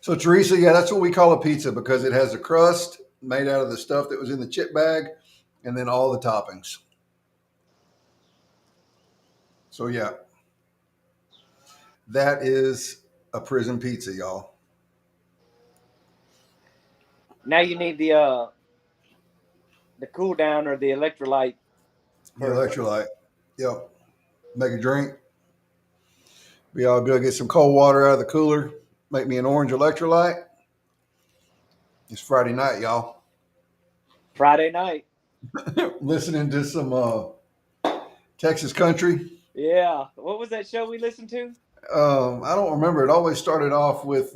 So Teresa, yeah, that's what we call a pizza because it has a crust made out of the stuff that was in the chip bag, and then all the toppings. So yeah, that is a prison pizza, y'all. Now you need the cool down or the electrolyte The for electrolyte. Yep. Make a drink. Be all good. Get some cold water out of the cooler. Make me an orange electrolyte. It's Friday night, y'all. Friday night. Listening to some Texas country. Yeah. What was that show we listened to? I don't remember. It always started off with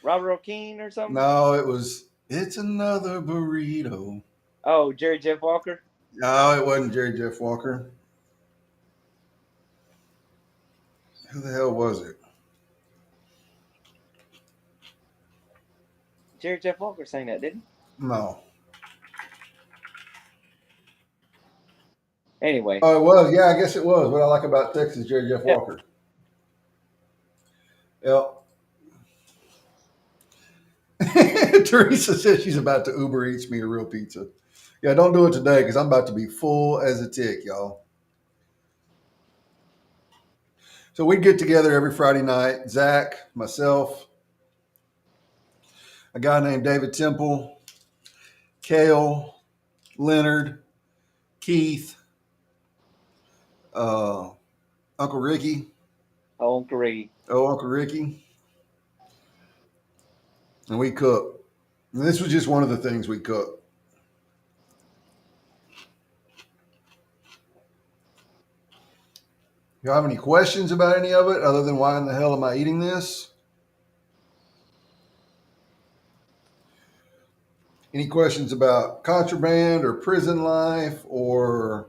Robert O'Keen or something? no, it was It's Another Burrito. Oh, Jerry Jeff Walker. No, it wasn't Jerry Jeff Walker. Who the hell was it? Jerry Jeff Walker sang that, didn't No. he? Anyway. Oh, it was. Yeah, I guess it was. What I like about Texas, Jerry Jeff Yeah. Walker. Yep. Teresa says she's about to Uber Eats me a real pizza. Yeah, don't do it today because I'm about to be full as a tick, y'all. So we'd get together every Friday night. Zach, myself, a guy named David Temple, Kale, Leonard, Keith, Uncle Ricky. Oh, Uncle Ricky. Uncle Ricky. And we cook. And this was just one of the things we cook. You have any questions about any of it other than why in the hell am I eating this? Any questions about contraband or prison life or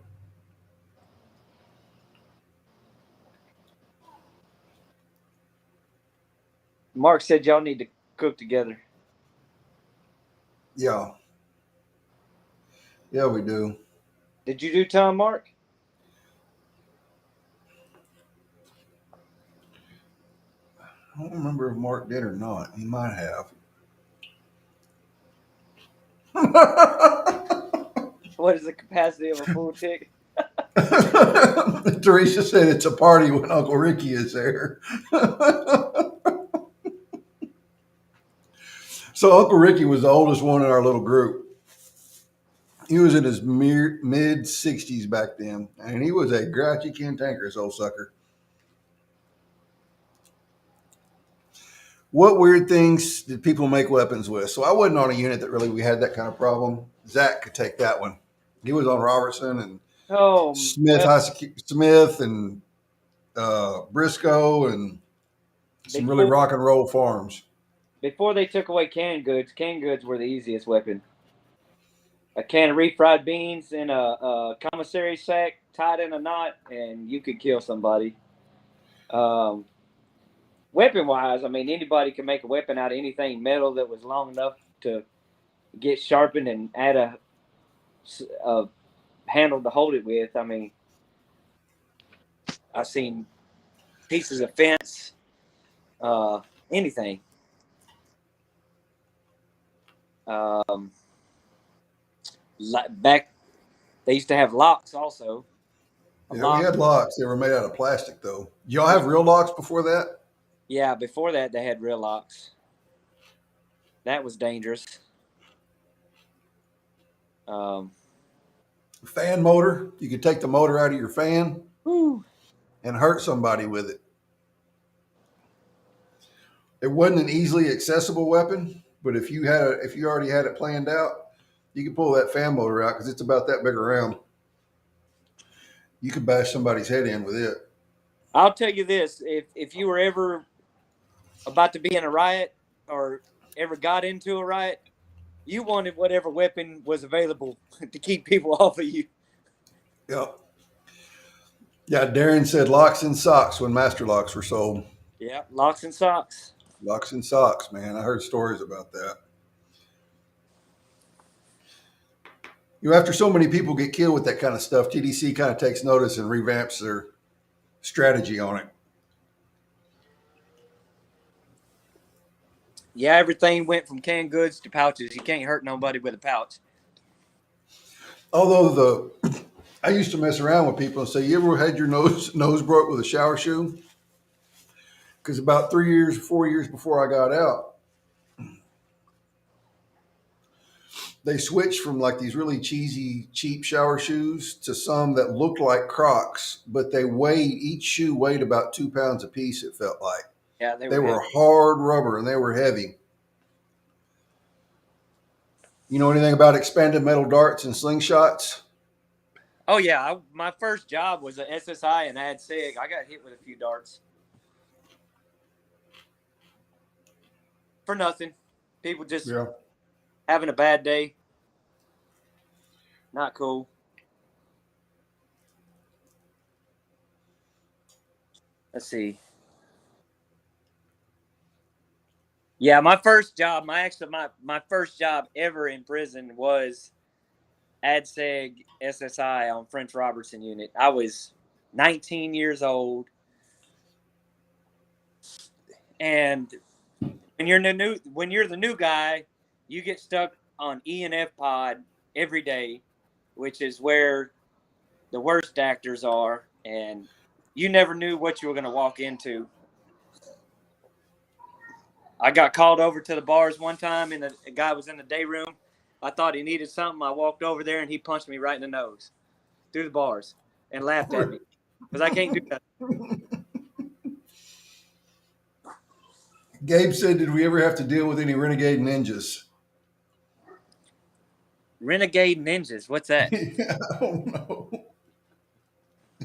Mark said y'all need to cook together. yeah. Yeah, we do. Did you do Tom, Mark? I don't remember if Mark did or not. He might have. What is the capacity of a full tick? Teresa said it's a party when Uncle Ricky is there. So Uncle Ricky was the oldest one in our little group. He was in his mid 60s back then, and he was a grouchy cantankerous old sucker. What weird things did people make weapons with? So I wasn't on a unit that really we had that kind of problem. Zach could take that one. He was on Robertson and Oh, Smith, well, Smith and Briscoe and some really rock and roll farms. Before they took away canned goods were the easiest weapon. A can of refried beans in a commissary sack tied in a knot, and you could kill somebody. Weapon-wise, I mean, anybody can make a weapon out of anything metal that was long enough to get sharpened and add a handle to hold it with. I mean, I've seen pieces of fence, anything. Um, back they used to have locks also. Yeah, we had locks. They were made out of plastic, though. Y'all have real locks before that? Yeah, before that they had real locks. That was dangerous. Fan motor. You could take the motor out of your fan Whew. and hurt somebody with it. It wasn't an easily accessible weapon, but if you already had it planned out, you could pull that fan motor out because it's about that big around. You could bash somebody's head in with it. I'll tell you this: if you were ever about to be in a riot or ever got into a riot, you wanted whatever weapon was available to keep people off of you. Yep. Yeah, Darren said locks and socks when master locks were sold. Yeah, locks and socks. Locks and socks, man. I heard stories about that. After so many people get killed with that kind of stuff, TDC kind of takes notice and revamps their strategy on it. Yeah, everything went from canned goods to pouches. You can't hurt nobody with a pouch. Although I used to mess around with people and say, "You ever had your nose broke with a shower shoe?" Because about 4 years before I got out, they switched from like these really cheesy, cheap shower shoes to some that looked like Crocs, but each shoe weighed about 2 pounds a piece. It felt like. Yeah, they were hard rubber and they were heavy. You know anything about expanded metal darts and slingshots? Oh yeah, my first job was at SSI and Ad Sig. I got hit with a few darts for nothing. People just having a bad day. Not cool. Let's see. Yeah, my first job, my first job ever in prison was ADSEG SSI on French Robertson unit. I was 19 years old. And when you're the new guy, you get stuck on E&F pod every day, which is where the worst actors are, and you never knew what you were going to walk into. I got called over to the bars one time, and a guy was in the day room. I thought he needed something. I walked over there, and he punched me right in the nose through the bars and laughed at me because I can't do that. Gabe said, "Did we ever have to deal with any renegade ninjas?" Renegade ninjas? What's that? I don't know.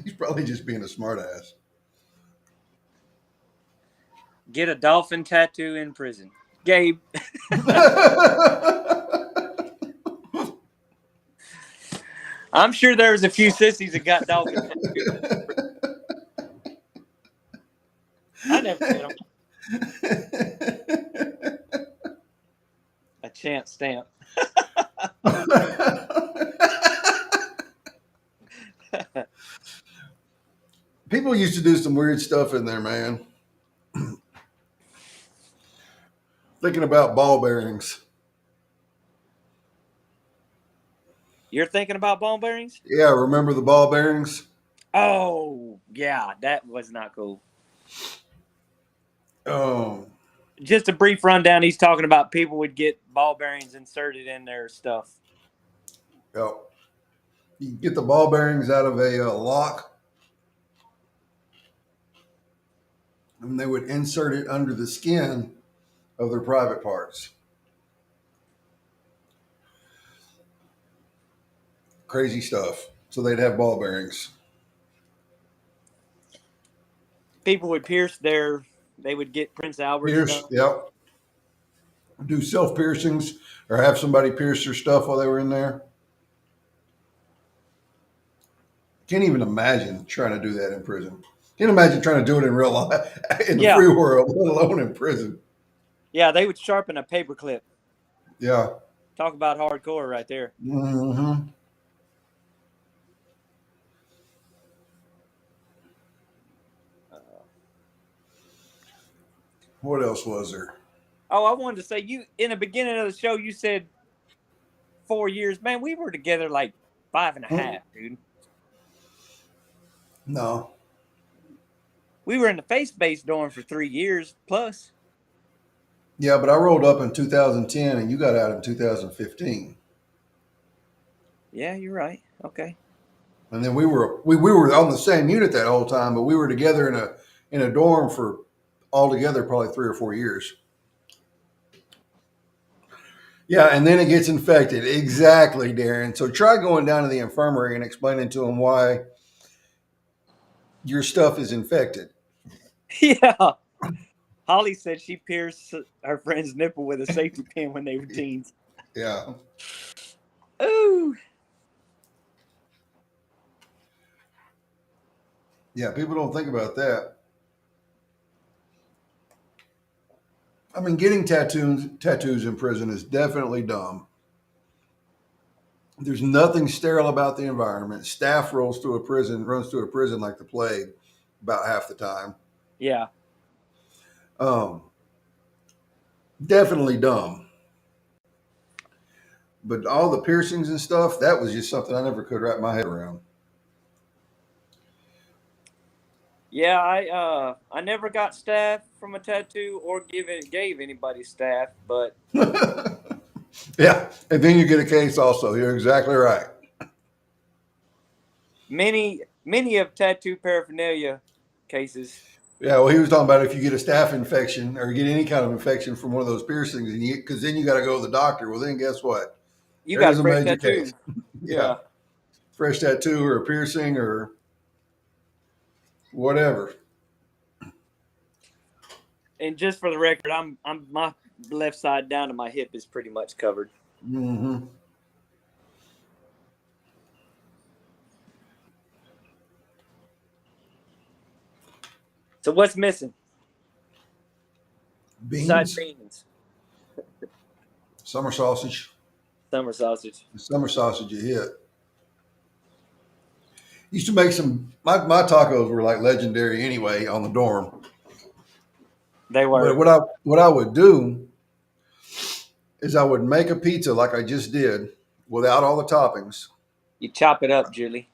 He's probably just being a smartass. Get a dolphin tattoo in prison. Gabe. I'm sure there's a few sissies that got dolphin tattoos. I never did them. A chance stamp. People used to do some weird stuff in there, man. Thinking about ball bearings. You're thinking about ball bearings? Yeah, remember the ball bearings? Oh, yeah, that was not cool. Oh. Just a brief rundown. He's talking about people would get ball bearings inserted in their stuff. Yep. You get the ball bearings out of a lock, and they would insert it under the skin of their private parts. Crazy stuff. So they'd have ball bearings. People would they would get Prince Albert. Yep. Do self-piercings or have somebody pierce their stuff while they were in there. Can't even imagine trying to do that in prison. Can't imagine trying to do it in real life, in the free world, let alone in prison. Yeah, they would sharpen a paperclip. Yeah. Talk about hardcore right there. Mm-hmm. What else was there? Oh, I wanted to say, you in the beginning of the show, you said 4 years. Man, we were together like 5.5, dude. No. We were in the faith-based dorm for 3 years plus. Yeah, but I rolled up in 2010 and you got out in 2015. Yeah, you're right. Okay. And then we were on the same unit that whole time, but we were together in a dorm for altogether probably 3 or 4 years. Yeah, and then it gets infected. Exactly, Darren. So try going down to the infirmary and explaining to them why your stuff is infected. Yeah. Holly said she pierced her friend's nipple with a safety pin when they were teens. Yeah. Ooh. Yeah, people don't think about that. I mean, getting tattoos in prison is definitely dumb. There's nothing sterile about the environment. Staff runs through a prison like the plague about half the time. Yeah. Definitely dumb. But all the piercings and stuff, that was just something I never could wrap my head around. Yeah, I never got staph from a tattoo or gave anybody staph, but Yeah, and then you get a case also. You're exactly right. many of tattoo paraphernalia cases. Yeah, well, he was talking about if you get a staph infection or get any kind of infection from one of those piercings, and because then you got to go to the doctor. Well, then guess what? You got There's a a fresh major tattoo. case. Yeah. Fresh tattoo or a piercing or whatever. And just for the record, I'm my left side down to my hip is pretty much covered. Mm-hmm. So what's missing? Besides Beans, beans, summer sausage. summer sausage. The summer sausage you hit. Used to make some. My tacos were like legendary anyway on the dorm. They were. But what I would do is I would make a pizza like I just did without all the toppings, You chop it up, Julie.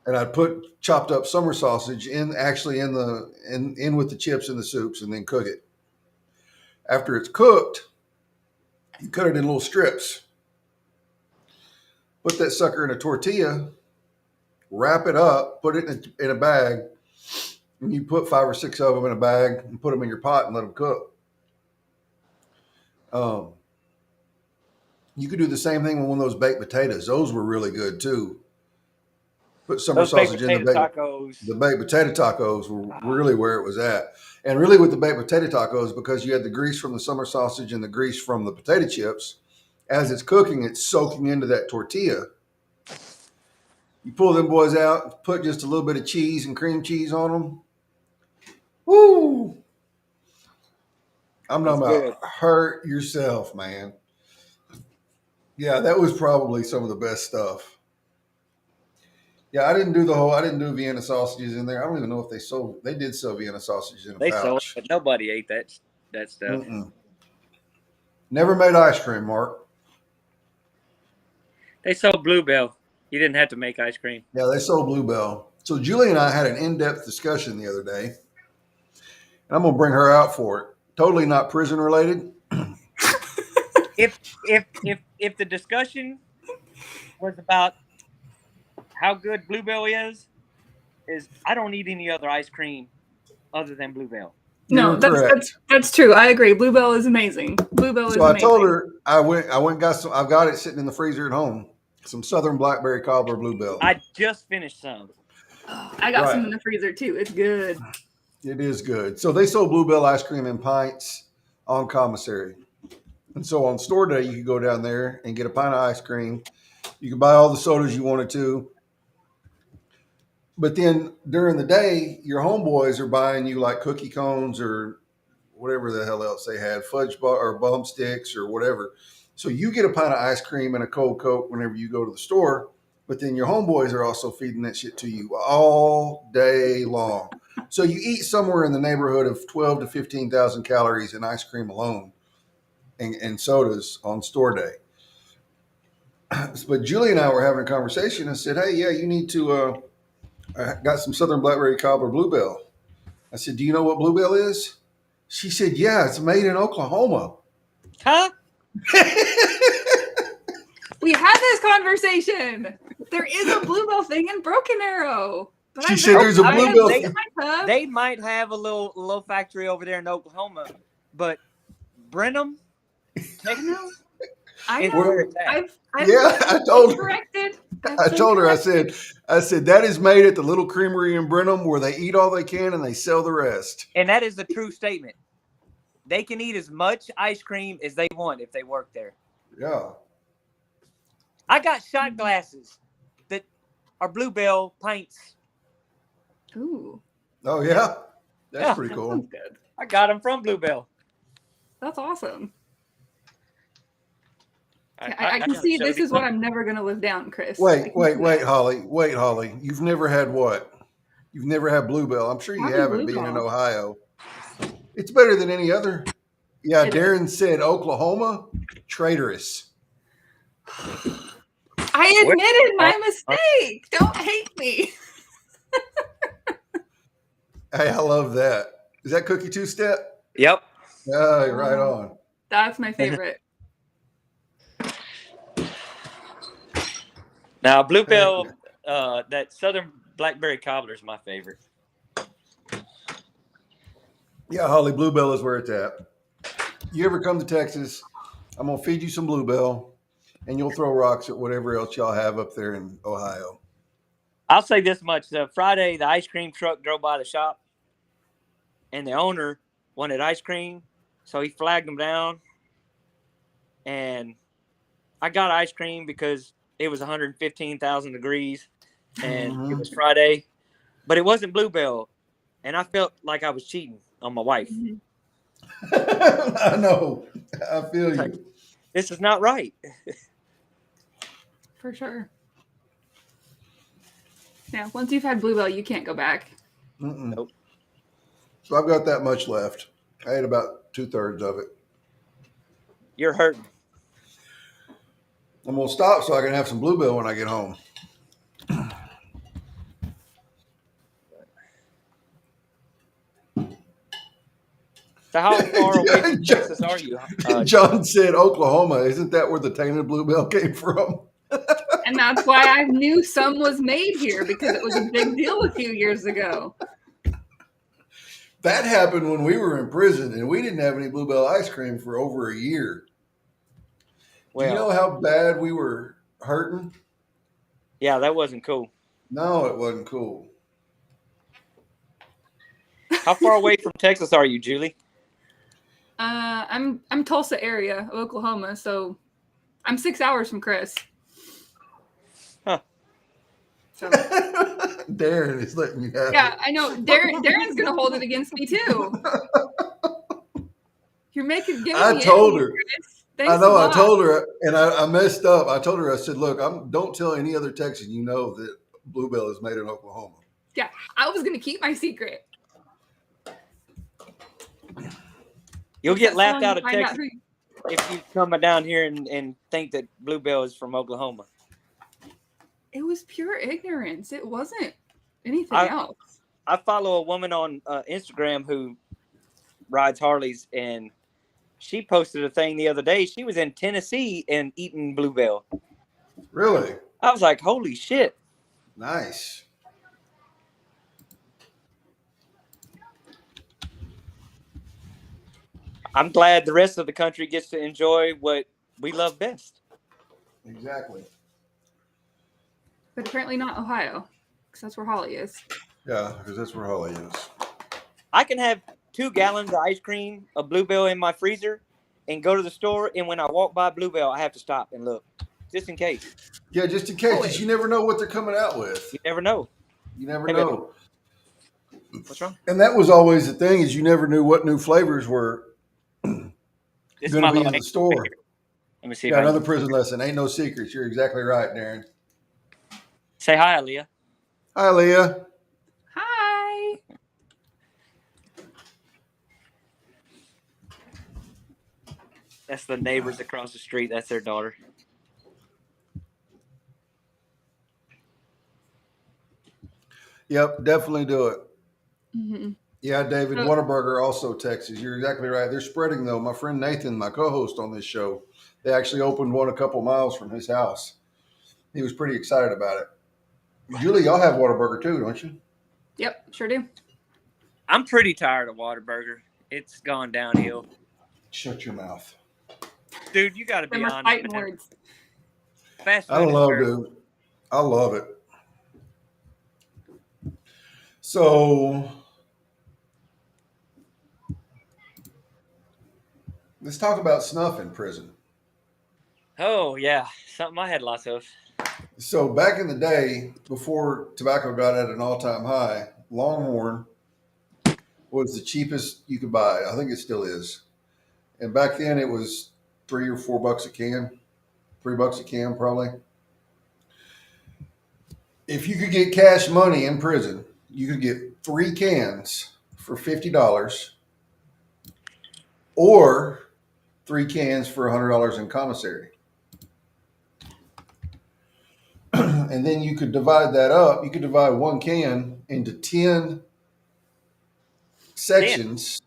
and I'd put chopped up summer sausage in with the chips and the soups, and then cook it. After it's cooked, you cut it in little strips. Put that sucker in a tortilla, wrap it up, put it in a bag, and you put 5 or 6 of them in a bag and put them in your pot and let them cook. You could do the same thing with one of those baked potatoes. Those were really good too. Put summer sausage in the baked tacos. The baked potato tacos were really where it was at. And really with the baked potato tacos, because you had the grease from the summer sausage and the grease from the potato chips, as it's cooking, it's soaking into that tortilla. You pull them boys out, put just a little bit of cheese and cream cheese on them. Woo! I'm talking about hurt yourself, man. Yeah, that was probably some of the best stuff. Yeah, I didn't do Vienna sausages in there. I don't even know if they did sell Vienna sausages in a They pouch. sold it, but nobody ate that stuff. Mm-mm. Never made ice cream, Mark. They sold Bluebell. You didn't have to make ice cream. Yeah, they sold Bluebell. So Julie and I had an in-depth discussion the other day, and I'm going to bring her out for it. Totally not prison related. If the discussion was about how good Bluebell is I don't eat any other ice cream other than Bluebell. No, that's true. I agree. Bluebell is amazing. Bluebell is amazing. So I told her I went and got some. I've got it sitting in the freezer at home. Some Southern Blackberry Cobbler Bluebell. I just finished some. Oh, I got some in the freezer too. It's good. It is good. So they sold Bluebell ice cream in pints on commissary. And so on store day, you could go down there and get a pint of ice cream. You could buy all the sodas you wanted to. But then during the day, your homeboys are buying you like cookie cones or whatever the hell else they had, fudge bar or bump sticks or whatever. So you get a pint of ice cream and a cold Coke whenever you go to the store, but then your homeboys are also feeding that shit to you all day long. So you eat somewhere in the neighborhood of 12 to 15,000 calories in ice cream alone and sodas on store day. But Julie and I were having a conversation and said, hey, yeah, you need to, I got some Southern Blackberry Cobbler Bluebell. I said, do you know what Bluebell is? She said, yeah, it's made in Oklahoma. Huh? We had this conversation. There is a Bluebell thing in Broken Arrow. But She said there's a Bluebell. They might have a little factory over there in Oklahoma, but Brenham, Texas, I is know. where it's at. I told her. Corrected. I told her. I said that is made at the little creamery in Brenham where they eat all they can and they sell the rest. And that is the true statement. They can eat as much ice cream as they want if they work there. Yeah. I got shot glasses that are Bluebell pints. Ooh, Oh yeah, that's Yeah. pretty that cool. sounds good. I got them from Bluebell. That's awesome. I I can see showed this you is what some. I'm never going to live down, Chris. I Wait, can wait, see wait, that. Holly. Wait, Holly. You've never had what? You've never had Bluebell. I'm sure you Probably haven't, being in Bluebell. Ohio. It's better than any other. Yeah, It Darren said Oklahoma, traitorous. I admitted my mistake. Don't hate me. Hey, I love that. Is that cookie two-step? Yep. Oh, right on. That's my favorite. Now, Bluebell, that Southern Blackberry Cobbler is my favorite. Yeah, Holly, Bluebell is where it's at. You ever come to Texas, I'm going to feed you some Bluebell, and you'll throw rocks at whatever else y'all have up there in Ohio. I'll say this much. Friday, the ice cream truck drove by the shop, and the owner wanted ice cream, so he flagged them down. And I got ice cream because it was 115,000 degrees, and it was Friday. But it wasn't Bluebell, and I felt like I was cheating on my wife. I know. I feel you. This is not right. For sure. Yeah, once you've had Bluebell, you can't go back. Nope. So I've got that much left. I ate about 2/3 of it. You're hurting. I'm going to stop so I can have some Bluebell when I get home. So how far away from Texas are you? John said Oklahoma. Isn't that where the tainted Bluebell came from? And that's why I knew some was made here, because it was a big deal a few years ago. That happened when we were in prison, and we didn't have any Bluebell ice cream for over a year. Do you know how bad we were hurting? Yeah, that wasn't cool. No, it wasn't cool. How far away from Texas are you, Julie? I'm Tulsa area of Oklahoma, so I'm 6 hours from Chris. Huh. So Darren is letting you have yeah, it. I know. Darren's gonna hold it against me too. You're making giving I me told envy, her. Chris. Thanks I know. a I lot. told her, and I messed up. I told her. I said, "Look, don't tell any other Texan you know that Bluebell is made in Oklahoma." Yeah, I was gonna keep my secret. You'll get laughed out of Find Texas if you come down here and think that Bluebell is from Oklahoma. It was pure ignorance. It wasn't anything else. I follow a woman on Instagram who rides Harleys, and she posted a thing the other day. She was in Tennessee and eating Bluebell. Really? I was like, holy shit. Nice. I'm glad the rest of the country gets to enjoy what we love best. Exactly. But apparently not Ohio, because that's where Holly is. Yeah, because that's where Holly is. I can have 2 gallons of ice cream, a Bluebell in my freezer, and go to the store. And when I walk by Bluebell, I have to stop and look, just in case. Yeah, just in case, because you never know what they're coming out with. You never know. You never Hey, know. What's wrong? And that was always the thing, is you never knew what new flavors were This is going my to be little in the store. Let me see if Yeah, I can another prison lesson. Ain't no secrets. You're exactly right, Darren. say hi, Aaliyah. Hi, Leah. Hi. That's the neighbors across the street. That's their daughter. Yep, definitely do it. Mm-hmm. Yeah, David, So- Whataburger also Texas. You're exactly right. They're spreading though. My friend Nathan, my co-host on this show, they actually opened one a couple miles from his house. He was pretty excited about it. Julie, y'all have Whataburger too, don't you? Yep, sure do. I'm pretty tired of Whataburger. It's gone downhill. Shut your mouth. Dude, you got to be Them are honest, fighting man. words. Fast I food is love, terrible. dude. I love it. So let's talk about snuff in prison. Oh, yeah. Something I had lots of. So back in the day, before tobacco got at an all-time high, Longhorn was the cheapest you could buy. I think it still is. And back then it was $3 or $4 a can, $3 a can probably. If you could get cash money in prison, you could get 3 cans for $50 or 3 cans for $100 in commissary. And then you could divide that up. You could divide 1 can into 10 sections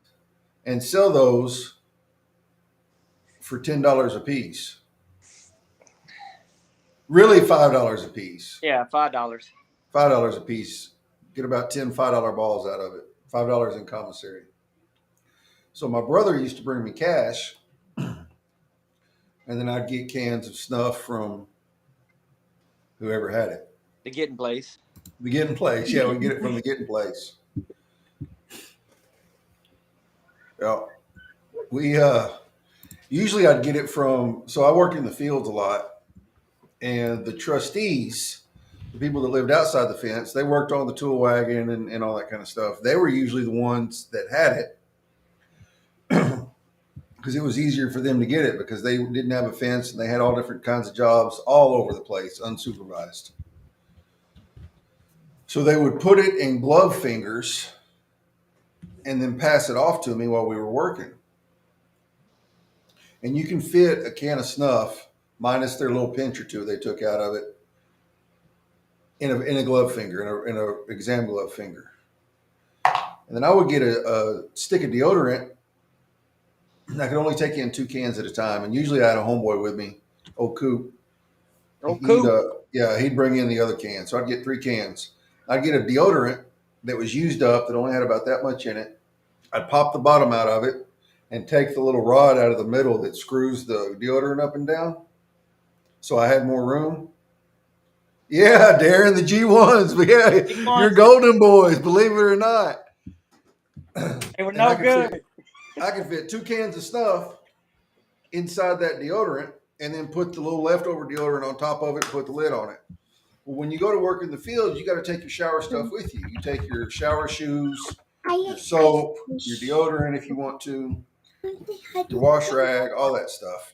and sell those for $10 a piece. Really $5 a piece. Yeah, $5. $5 a piece. Get about 10 $5 balls out of it. $5 in commissary. So my brother used to bring me cash, and then I'd get cans of snuff from whoever had it. The Getting Place. The Getting Place. Yeah, we get it from the Getting Place. Yeah. We usually I'd get it from, so I worked in the fields a lot, and the trustees, the people that lived outside the fence, they worked on the tool wagon and all that kind of stuff. They were usually the ones that had it because it was easier for them to get it because they didn't have a fence and they had all different kinds of jobs all over the place, unsupervised. So they would put it in glove fingers and then pass it off to me while we were working. And you can fit a can of snuff minus their little pinch or two they took out of it in a glove finger, in a exam glove finger. And then I would get a stick of deodorant. I could only take in 2 cans at a time. And usually I had a homeboy with me, old Coop. Oh, cool. He'd bring in the other can. So I'd get 3 cans. I'd get a deodorant that was used up that only had about that much in it. I'd pop the bottom out of it and take the little rod out of the middle that screws the deodorant up and down. So I had more room. Yeah, Darren, the G1s. But yeah, G1s. you're golden boys, believe it or not. They were And no good. I could fit 2 cans of stuff inside that deodorant and then put the little leftover deodorant on top of it and put the lid on it. Well, when you go to work in the field, you got to take your shower stuff with you. You take your shower shoes, your soap, your deodorant if you want to, your wash rag, all that stuff.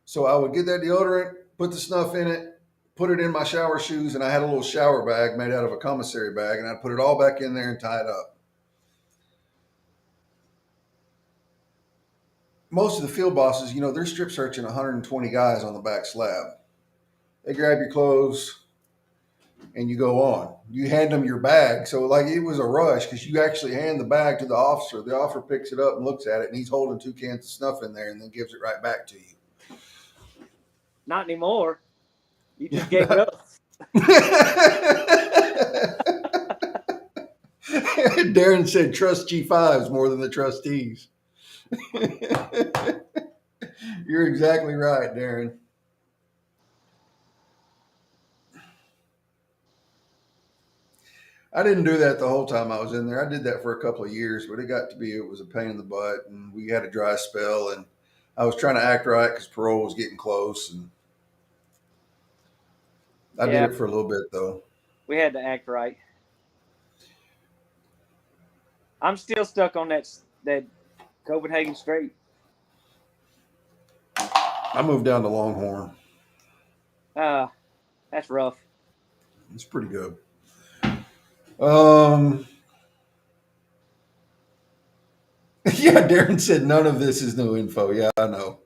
So I would get that deodorant, put the snuff in it, put it in my shower shoes, and I had a little shower bag made out of a commissary bag, and I'd put it all back in there and tie it up. Most of the field bosses, they're strip searching 120 guys on the back slab. They grab your clothes and you go on. You hand them your bag. So like it was a rush because you actually hand the bag to the officer. The officer picks it up and looks at it, and he's holding 2 cans of snuff in there and then gives it right back to you. Not anymore. You just gave it up. Darren said trust G5s more than the trustees. You're exactly right, Darren. I didn't do that the whole time I was in there. I did that for a couple of years, but it was a pain in the butt, and we had a dry spell, and I was trying to act right because parole was getting close, and I did it for a little bit though. We had to act right. I'm still stuck on that Copenhagen Straight. I moved down to Longhorn. That's rough. It's pretty good. Yeah, Darren said none of this is new info. Yeah, I know.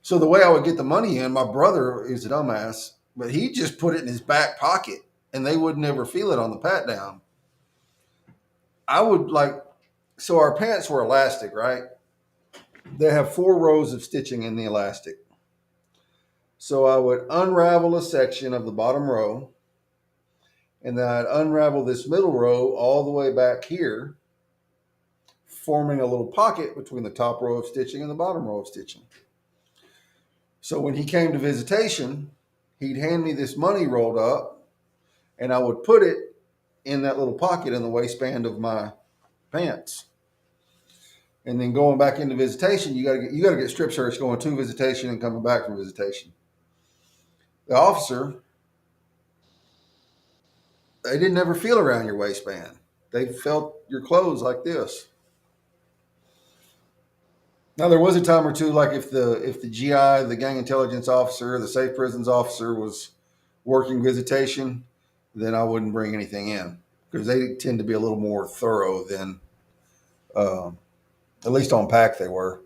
So the way I would get the money in, my brother is a dumbass, but he just put it in his back pocket and they would never feel it on the pat down. I would so our pants were elastic, right? They have 4 rows of stitching in the elastic. So I would unravel a section of the bottom row, and then I'd unravel this middle row all the way back here, forming a little pocket between the top row of stitching and the bottom row of stitching. So when he came to visitation, he'd hand me this money rolled up, and I would put it in that little pocket in the waistband of my pants. And then going back into visitation, you gotta get strip search going to visitation and coming back from visitation. The officer, they didn't ever feel around your waistband. They felt your clothes like this. Now there was a time or two, like if the GI, the gang intelligence officer, the safe prisons officer was working visitation, then I wouldn't bring anything in because they tend to be a little more thorough than, at least on pack they were.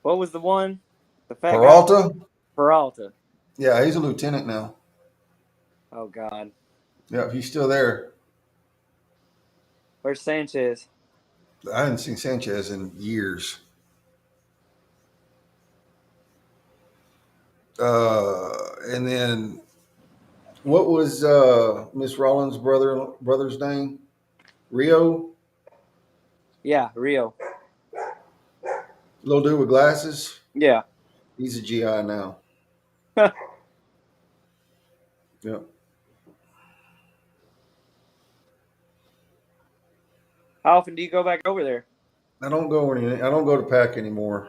What was the one? The fat guy? Peralta, Peralta. yeah, he's a lieutenant now. Oh God. Yeah, he's still there. Where's Sanchez? I hadn't seen Sanchez in years. And then what was Miss Rollins' brother's name? Rio, Yeah, Rio. little dude with glasses. Yeah. He's a GI now. Yep. How often do you go back over there? I don't go to PAC anymore.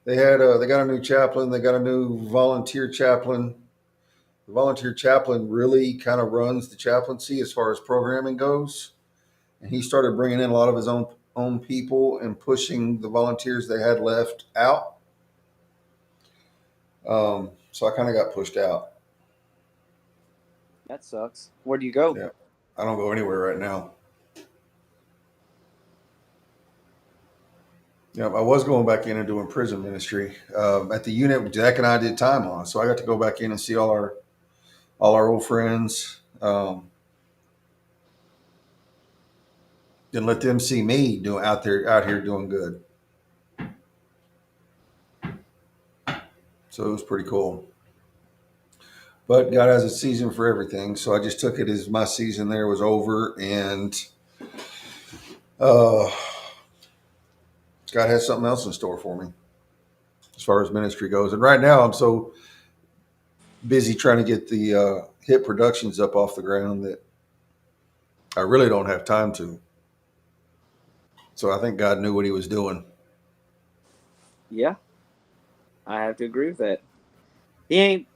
They got a new chaplain. They got a new volunteer chaplain. The volunteer chaplain really kind of runs the chaplaincy as far as programming goes, and he started bringing in a lot of his own people and pushing the volunteers they had left out. So I kind of got pushed out. That sucks. Where do you go? Yeah, I don't go anywhere right now. Yeah, I was going back in and doing prison ministry at the unit Jack and I did time on, so I got to go back in and see all our old friends, and let them see me out here doing good. So it was pretty cool. But God has a season for everything, so I just took it as my season there was over, and God has something else in store for me as far as ministry goes. And right now, I'm so busy trying to get the hit productions up off the ground that I really don't have time to. So I think God knew what he was doing. Yeah. I have to agree with that. He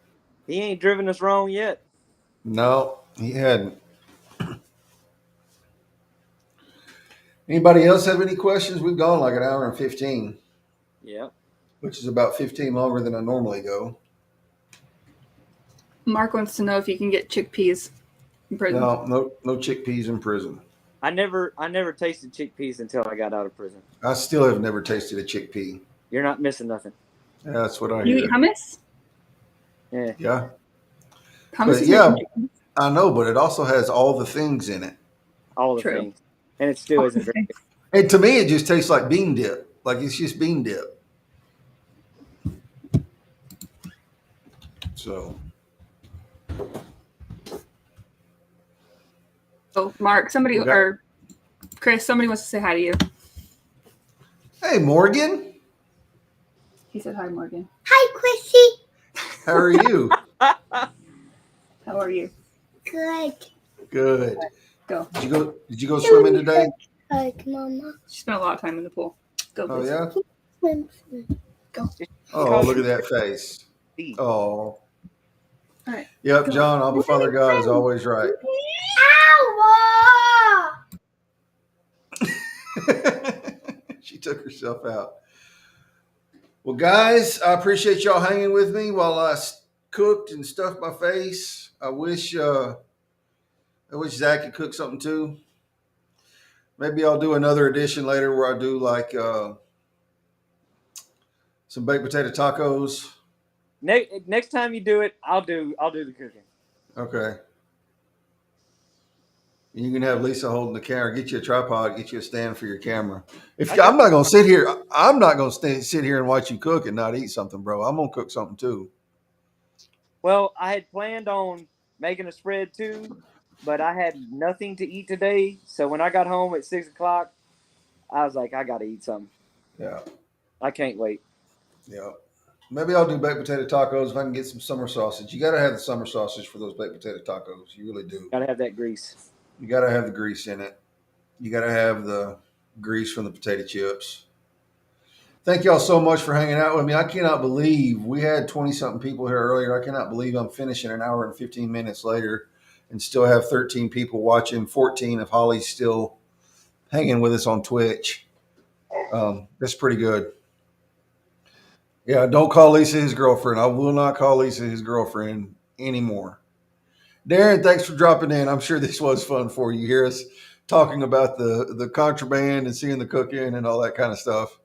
ain't driven us wrong yet. No, he hadn't. Anybody else have any questions? We've gone like an hour and 15. Yeah. Which is about 15 longer than I normally go. Mark wants to know if you can get chickpeas in prison. No chickpeas in prison. I never tasted chickpeas until I got out of prison. I still have never tasted a chickpea. You're not missing nothing. Yeah, that's what I You hear. eat hummus? Yeah. Yeah. Hummus But is yeah, making chickpeas. I know, but it also has all the things in it. All the True. things. And it still isn't very good. And to me, it just tastes like bean dip. Like it's just bean dip. So. Oh, Mark, or Chris, somebody wants to say hi to you. Hey, Morgan. He said hi, Morgan. Hi, Chrissy. How are you? How are you? Good. Good. Go. Did you go swimming today? Good, Mama. She spent a lot of time in the pool. Go. Oh, Liz. yeah? Swim, swim. Oh, look at that face. Oh. All right. Yep, John, Abba Father God is always right. Ow! She took herself out. Well, guys, I appreciate y'all hanging with me while I cooked and stuffed my face. I wish Zach could cook something too. Maybe I'll do another edition later where I do like some baked potato tacos. Next time you do it, I'll do the cooking. Okay. You can have Lisa holding the camera. Get you a tripod. Get you a stand for your camera. I'm not gonna sit here, I'm not gonna sit here and watch you cook and not eat something, bro. I'm gonna cook something too. Well, I had planned on making a spread too, but I had nothing to eat today. So when I got home at 6 o'clock, I was like, I got to eat something. Yeah. I can't wait. Yeah. Maybe I'll do baked potato tacos if I can get some summer sausage. You got to have the summer sausage for those baked potato tacos. You really do. Got to have that grease. You got to have the grease in it. You got to have the grease from the potato chips. Thank y'all so much for hanging out with me. I cannot believe we had 20-something people here earlier. I cannot believe I'm finishing an hour and 15 minutes later and still have 13 people watching, 14 if Holly's still hanging with us on Twitch. That's pretty good. Yeah, don't call Lisa his girlfriend. I will not call Lisa his girlfriend anymore. Darren, thanks for dropping in. I'm sure this was fun for you. Hear us talking about the contraband and seeing the cooking and all that kind of stuff.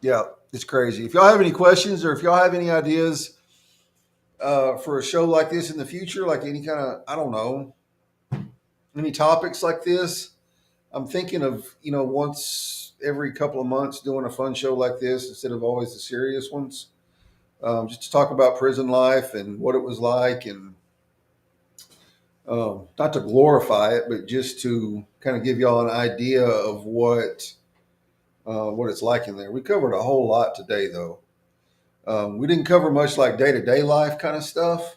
Yeah, it's crazy. If y'all have any questions or if y'all have any ideas for a show like this in the future, like any kind of, I don't know, any topics like this, I'm thinking of, once every couple of months doing a fun show like this instead of always the serious ones. Just to talk about prison life and what it was like, and not to glorify it, but just to kind of give y'all an idea of what it's like in there. We covered a whole lot today, though. We didn't cover much like day-to-day life kind of stuff.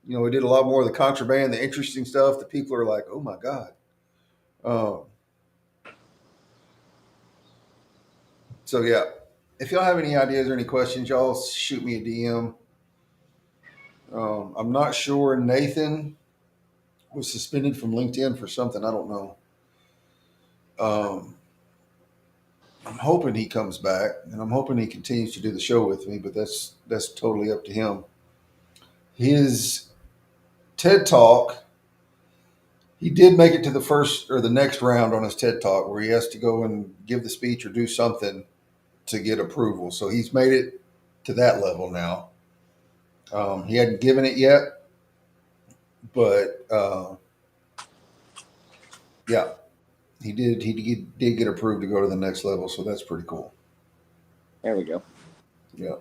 We did a lot more of the contraband, the interesting stuff that people are like, oh my God. So yeah, if y'all have any ideas or any questions, y'all shoot me a DM. I'm not sure Nathan was suspended from LinkedIn for something. I don't know. I'm hoping he comes back, and I'm hoping he continues to do the show with me, but that's totally up to him. His TED Talk, he did make it to the first or the next round on his TED Talk where he has to go and give the speech or do something to get approval. So he's made it to that level now. He hadn't given it yet, but yeah, he did get approved to go to the next level. So that's pretty cool. There we go. Yeah.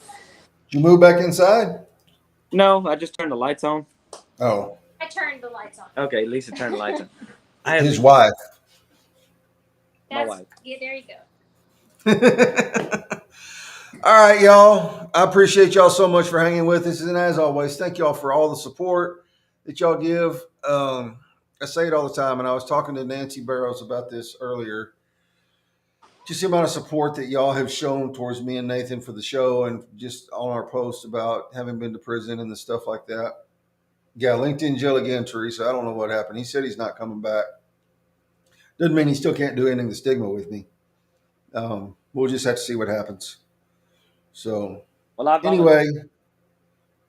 Did you move back inside? No, I just turned the lights on. Oh. I turned the lights on. Okay, Lisa turned the lights on. His wife. My wife. Yeah, there you go. All right, y'all. I appreciate y'all so much for hanging with us. And as always, thank y'all for all the support that y'all give. I say it all the time, and I was talking to Nancy Barrows about this earlier. Just the amount of support that y'all have shown towards me and Nathan for the show and just on our posts about having been to prison and the stuff like that. Yeah, LinkedIn jail again, Teresa. I don't know what happened. He said he's not coming back. Doesn't mean he still can't do anything to Stigma with me. We'll just have to see what happens. So, well, anyway,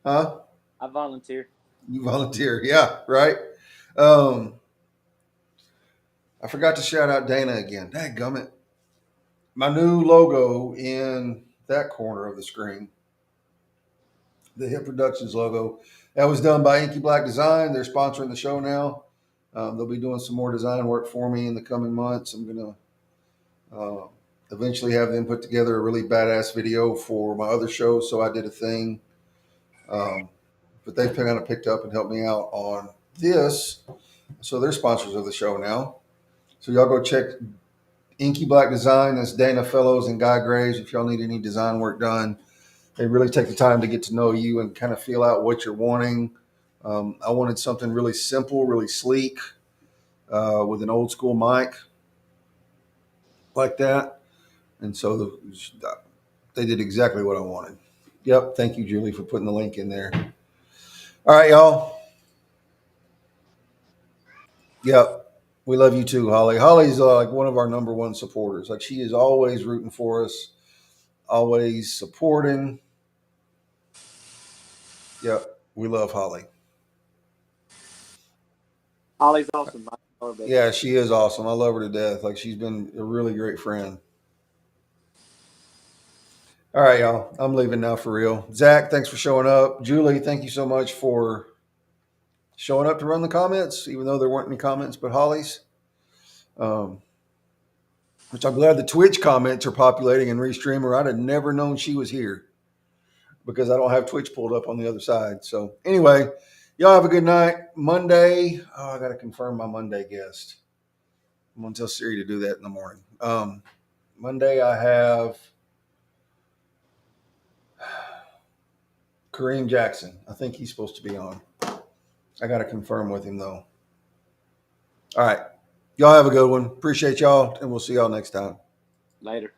huh? I volunteer. You volunteer, yeah, right. I forgot to shout out Dana again. Dadgummit. My new logo in that corner of the screen, the Hip Productions logo, that was done by Inky Black Design. They're sponsoring the show now. They'll be doing some more design work for me in the coming months. I'm gonna eventually have them put together a really badass video for my other shows. So I did a thing, but they've kind of picked up and helped me out on this. So they're sponsors of the show now. So y'all go check Inky Black Design. That's Dana Fellows and Guy Graves. If y'all need any design work done, they really take the time to get to know you and kind of feel out what you're wanting. I wanted something really simple, really sleek, with an old school mic like that. And so they did exactly what I wanted. Yep. Thank you, Julie, for putting the link in there. All right, y'all. Yep. We love you too, Holly. Holly's like one of our number one supporters. Like she is always rooting for us, always supporting. Yep, we love Holly. Holly's awesome. I love her. Yeah, she is awesome. I love her to death. Like she's been a really great friend. All right, y'all. I'm leaving now for real. Zach, thanks for showing up. Julie, thank you so much for showing up to run the comments, even though there weren't any comments but Holly's. Which I'm glad the Twitch comments are populating and Restreamer. I'd have never known she was here because I don't have Twitch pulled up on the other side. So anyway, y'all have a good night. Monday, I got to confirm my Monday guest. I'm going to tell Siri to do that in the morning. Monday, I have Kareem Jackson. I think he's supposed to be on. I got to confirm with him, though. All right. Y'all have a good one. Appreciate y'all, and we'll see y'all next time. Later.